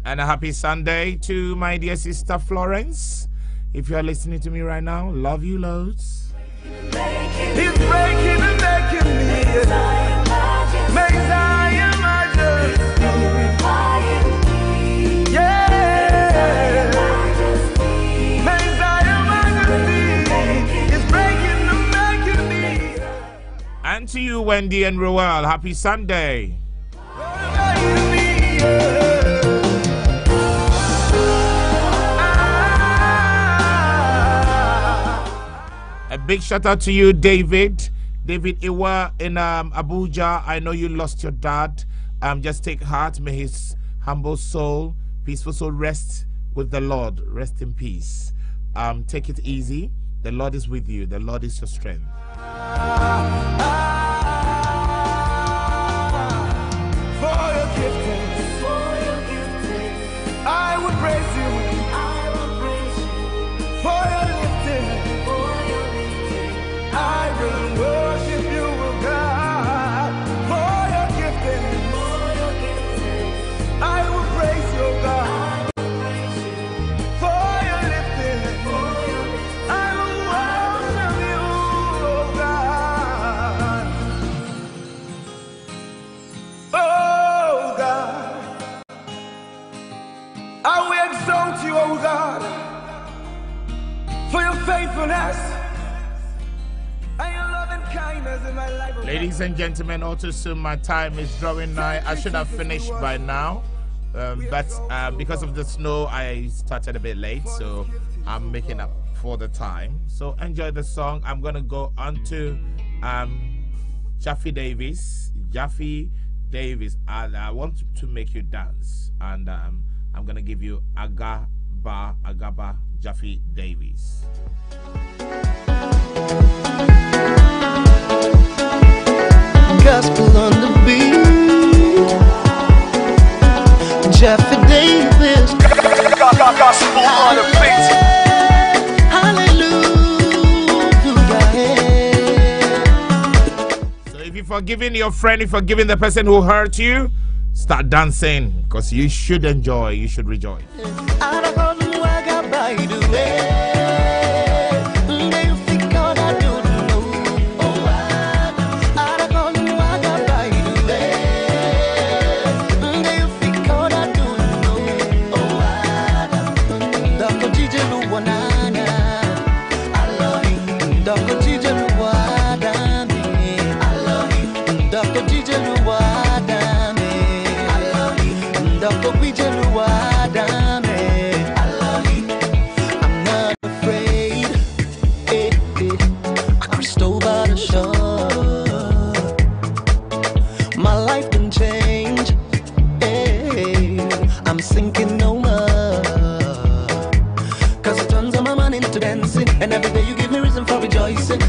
And a happy Sunday to my dear sister Florence. If you are listening to me right now, love you loads. He's breaking and making me. Messiah, majesty. Yeah. Messiah, majesty. He's breaking and making me. And to you, Wendy and Roel, happy Sunday. A big shout out to you, David. David Iwa in Abuja. I know you lost your dad. Just take heart. May his humble soul, peaceful soul, rest with the Lord. Rest in peace. Take it easy. The Lord is with you. The Lord is your strength. For your giftings, I will praise you. For your lifting, I will worship you, God. For your gifting, I will praise you, God. For your lifting, I will worship you, God. Oh God, I will exalt you, oh God, for your faithfulness and your love and kindness in my life. Ladies and gentlemen, also soon my time is drawing nigh. I should have finished by now, but because of the snow, I started a bit late, so I'm making up for the time. So enjoy the song. I'm gonna go on to Jaffe Davis. Jaffe Davis, and I want to make you dance, and I'm gonna give you Agaba Jaffe Davis. Gospel on the beat. Jaffe Davis. Gospel on the beat. Hallelujah. So if you're forgiving your friend, if you're forgiving the person who hurt you, start dancing, because you should enjoy, you should rejoice.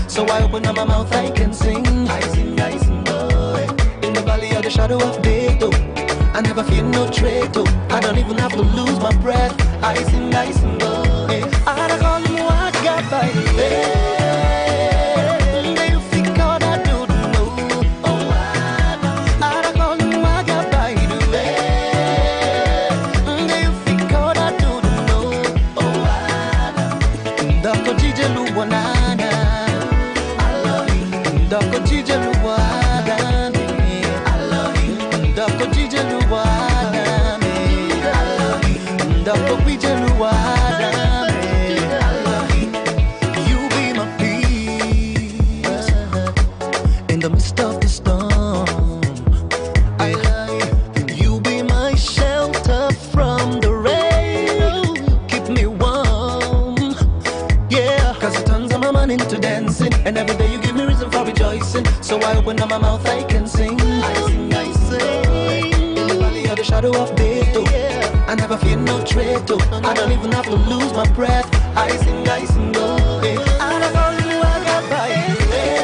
So I open up my mouth, I can sing. I sing, oh. In the valley of the shadow of death, oh. I never feel no threat, oh. I don't even have to lose my breath. I sing, oh. I don't call you Ogya by the way. You think all I do know. Oh, I don't call you Ogya by the way. You think all I do know. Oh, Dr. DJ Luwanana. Dr. DJ Luwadame, I love you. Dr. DJ Luwadame, I love you. Dr. DJ Luwadame, I love you. You be my peace in the midst of the storm. I love you. You be my shelter from the rain. Keep me warm, yeah. 'Cause it turns my man into dancing, and every day you give me reason for rejoicing. So I open up my mouth, I can sing. I sing, I sing. In the valley of the shadow of death, oh. I never feel no threat, oh. I don't even have to lose my breath. I sing, oh. I don't call you Ogya by the way.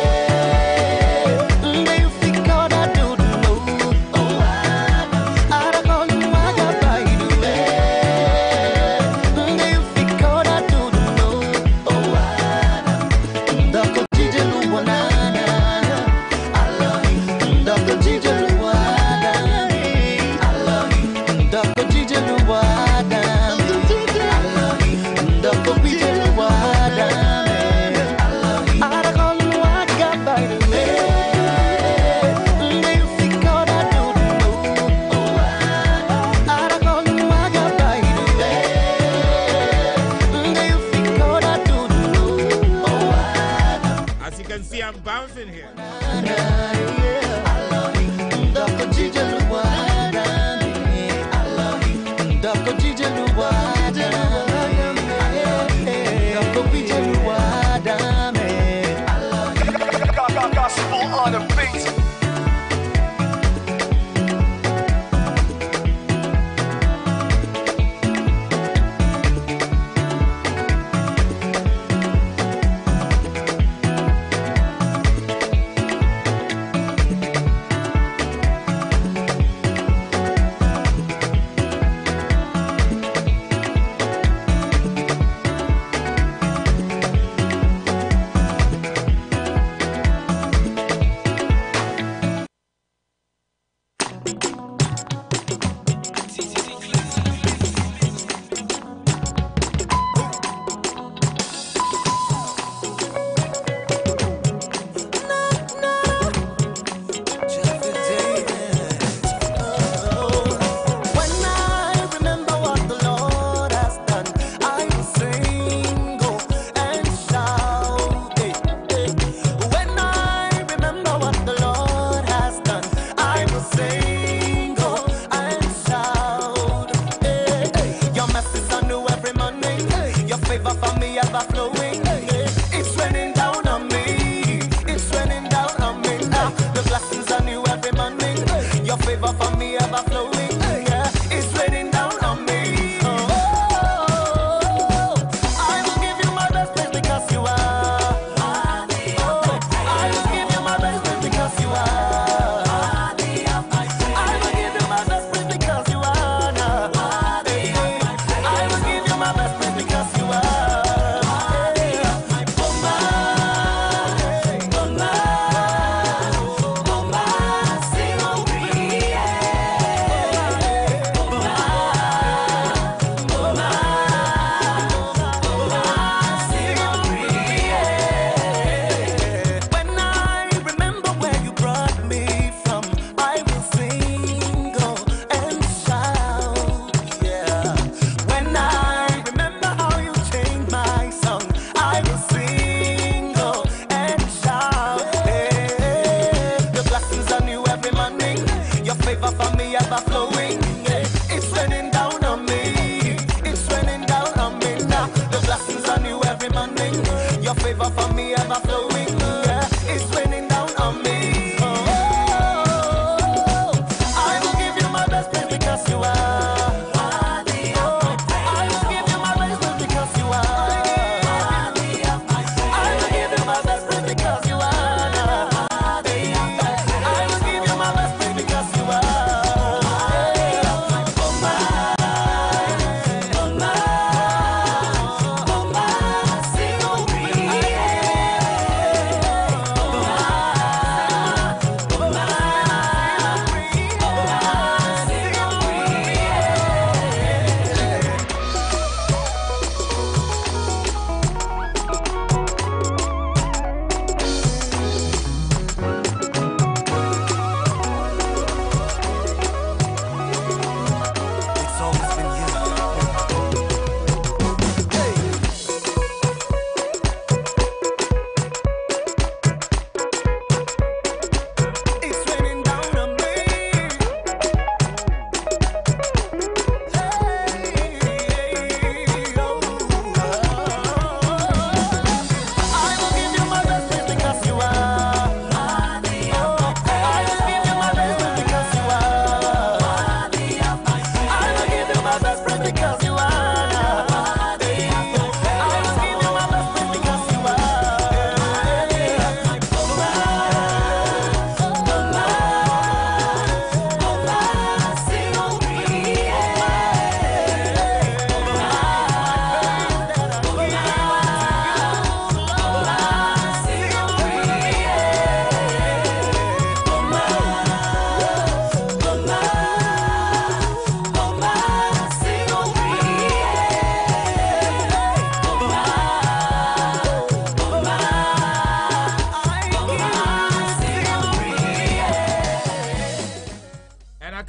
bouncing here. Gospel on a beat.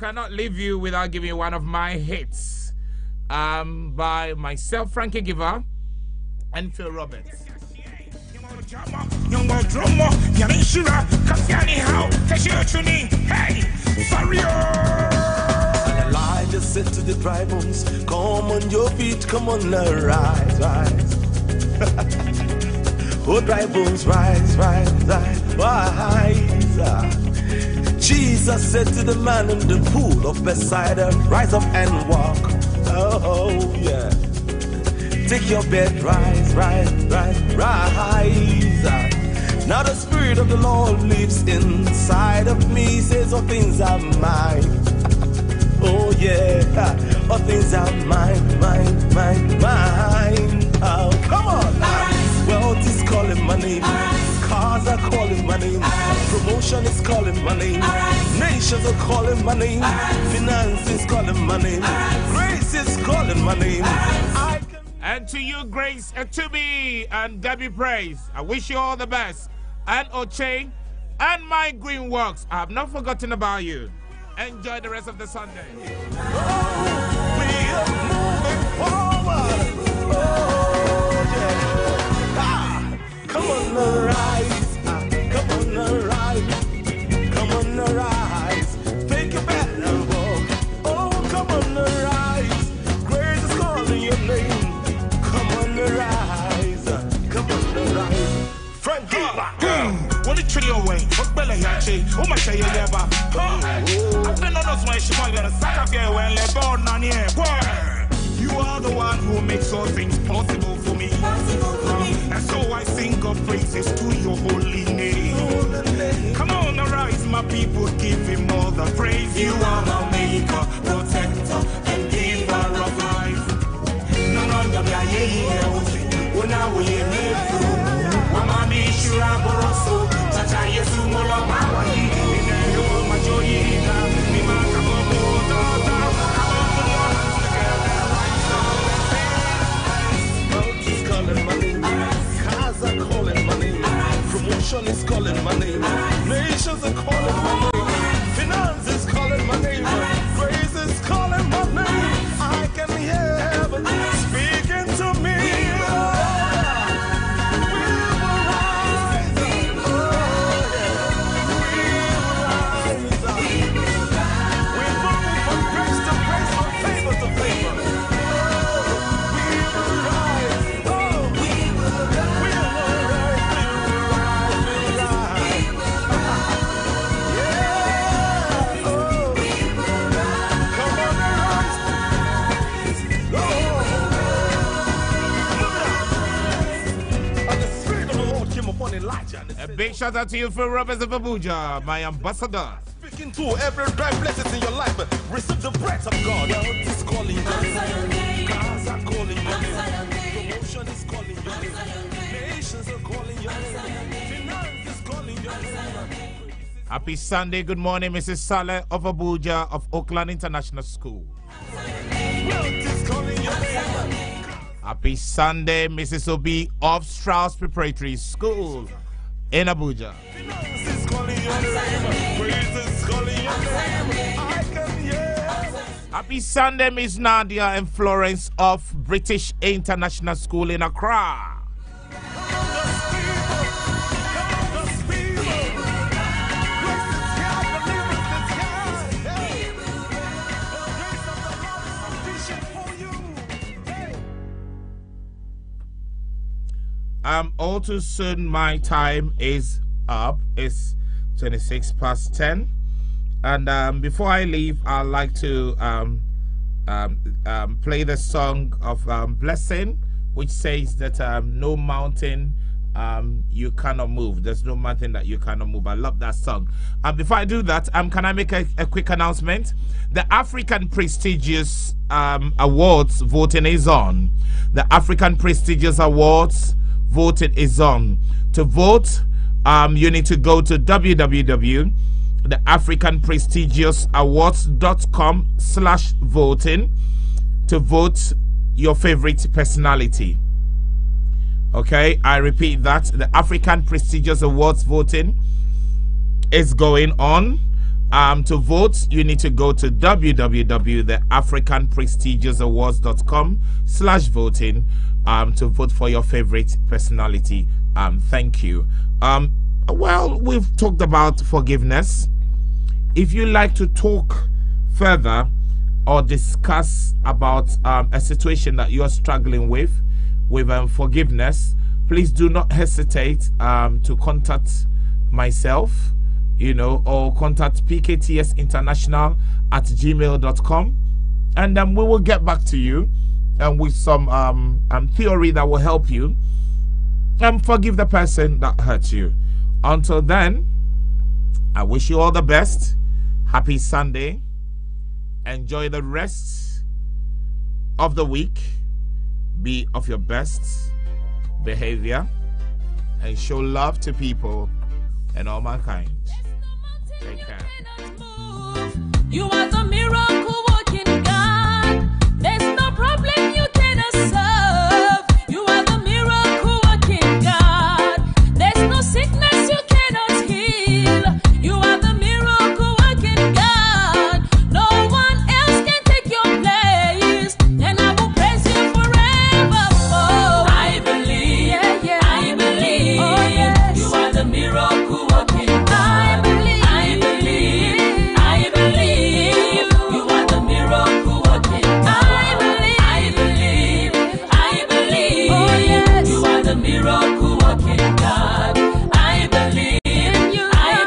cannot leave you without giving you one of my hits by myself, Frankie Giver, and Phil Roberts. Elijah said to the dry bones, come on your feet, come on now, rise, rise. Oh, dry bones, rise, rise, rise, rise. Jesus said to the man in the pool of Bethsaida, rise up and walk. Oh, yeah. Take your bed, rise, rise, rise, rise. Now the Spirit of the Lord lives inside of me. He says all things are mine. Oh yeah, all things are mine, mine, mine, mine. Oh, come on. Wealth is calling my name. Cars are calling my name. Promotion is calling my name. Nations are calling my name. Finance is calling my name. Grace is calling my name. And to you, Grace, and to me, and Debbie Praise, I wish you all the best. And Oche, and my Green Works, I have not forgotten about you. Enjoy the rest of the Sunday. We are moving forward. Oh, yeah. Come on, rise. Come on, rise. Come on, rise. Take your bed and walk. Oh, come on, rise. Grace is calling your name. Come on, rise. Come on, rise. Frankie. What did you away? What Bella Yachi? Who might say you never? I've been on those my shimon, gonna sack up here when they're born on here. You are the one who makes all things possible for me. And so I sing of praises to your holy name. Come on, arise, my people, give him all the praise. You are my maker, protector, and giver of life. None of them are here. When I will live through. Wamami shura boroso, chacha yesu molo mawahi. Ineyo majoyina, mima kabobo dada. Wealth is calling my name. Cars are calling my name. Promotion is calling my name. Nations are calling my name. Finance is calling my name. Grace is calling my name. I can hear heaven speaking to me. A big shout out to you for Roberts of Abuja, my ambassador. Speaking to every dry blessings in your life, receive the breath of God. Wealth is calling your name. Cars are calling your name. Promotion is calling your name. Nations are calling your name. Finance is calling your name. Happy Sunday, good morning, Mrs. Saleh of Abuja of Oakland International School. Wealth is calling your name. Happy Sunday, Mrs. Obi of Strauss Preparatory School in Abuja. Finance is calling your name. Praise is calling your name. I can hear. Happy Sunday, Miss Nadia and Florence of British International School in Accra. All too soon my time is up. It's 10:26. And before I leave, I'd like to play the song of blessing, which says that no mountain you cannot move. There's no mountain that you cannot move. I love that song. Before I do that, can I make a quick announcement? The African prestigious awards voting is on. The African prestigious awards voting is on. To vote, you need to go to www.theafricanprestigiousAwards.com/voting to vote your favorite personality. Okay, I repeat that. The African Prestigious Awards voting is going on. To vote, you need to go to www.theafricanprestigiousAwards.com/voting to vote for your favorite personality. thank you. Well, we've talked about forgiveness. If you like to talk further or discuss about a situation that you're struggling with forgiveness, please do not hesitate to contact myself, or contact pktsinternational@gmail.com, and then we will get back to you with some theory that will help you forgive the person that hurt you. Until then, I wish you all the best. Happy Sunday. Enjoy the rest of the week. Be of your best behavior and show love to people and all mankind. Take care. You are the miracle working God. There's no problem you cannot solve. You are the miracle working God. There's no sickness you cannot heal. You are the miracle working God. No one else can take your place, and I will praise you forevermore. I believe, I believe, oh yes, you are the miracle working God. I believe, I believe, I believe, you are the miracle working God. I believe, I believe, I believe, oh yes, you are the miracle working God. I believe, I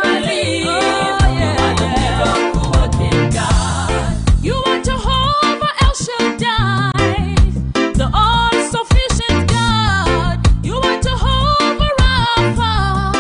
believe, oh yes, you are the miracle working God. You are Jehovah El Shaddai, the all-sufficient God. You are Jehovah Rapha,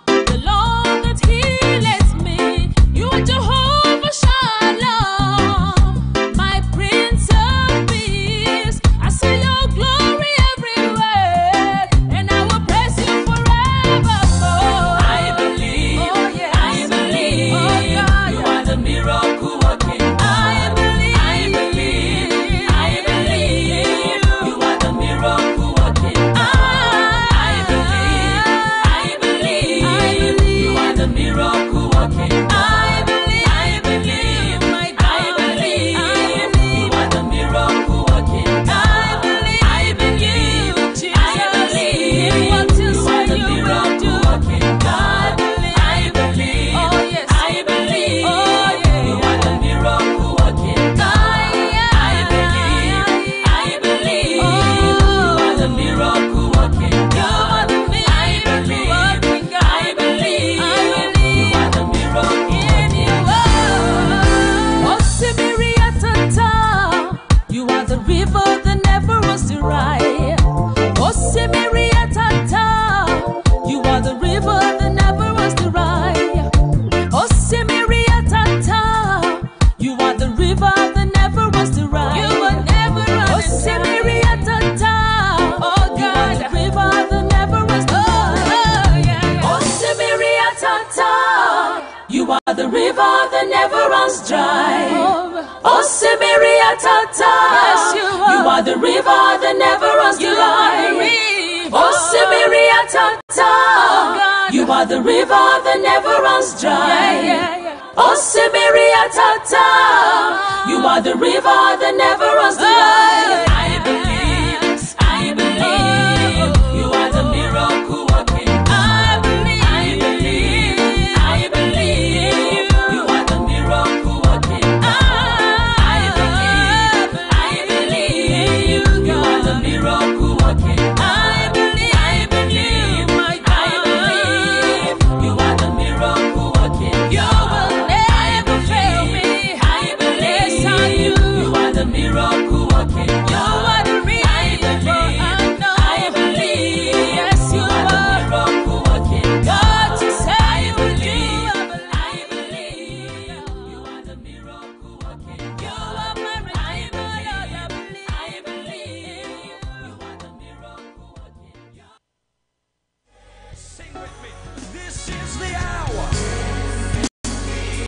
the Lord that healeth me. You are Jehovah Shalom, my Prince of Peace. I see your glory everywhere, and I will praise you forevermore. I believe, oh yes, I believe, oh God, you are the miracle working God. I believe, I believe, I believe, you are the miracle working God. I believe, I believe, you are the miracle working God. I believe, my God, I believe, you are the miracle working God. I believe, Jesus, I believe, what you say you will do. God, I believe, oh yes, I believe, oh yeah, you are the miracle working God. I believe, you are the miracle working God. I believe, I believe, you are the miracle working God. Oh, Siberia Tata, you are the river that never runs dry. Oh, Siberia Tata, you are the river that never runs dry. Oh, Siberia Tata, you are the river that never runs dry. You will never run. Oh, Siberia Tata, oh God, the river that never runs dry. Oh, Siberia Tata, you are the river that never runs dry. Oh, Siberia Tata, you are the river that never runs dry. Oh, Siberia Tata, you are the river that never runs dry. Oh, Siberia Tata, you are the river that never runs dry.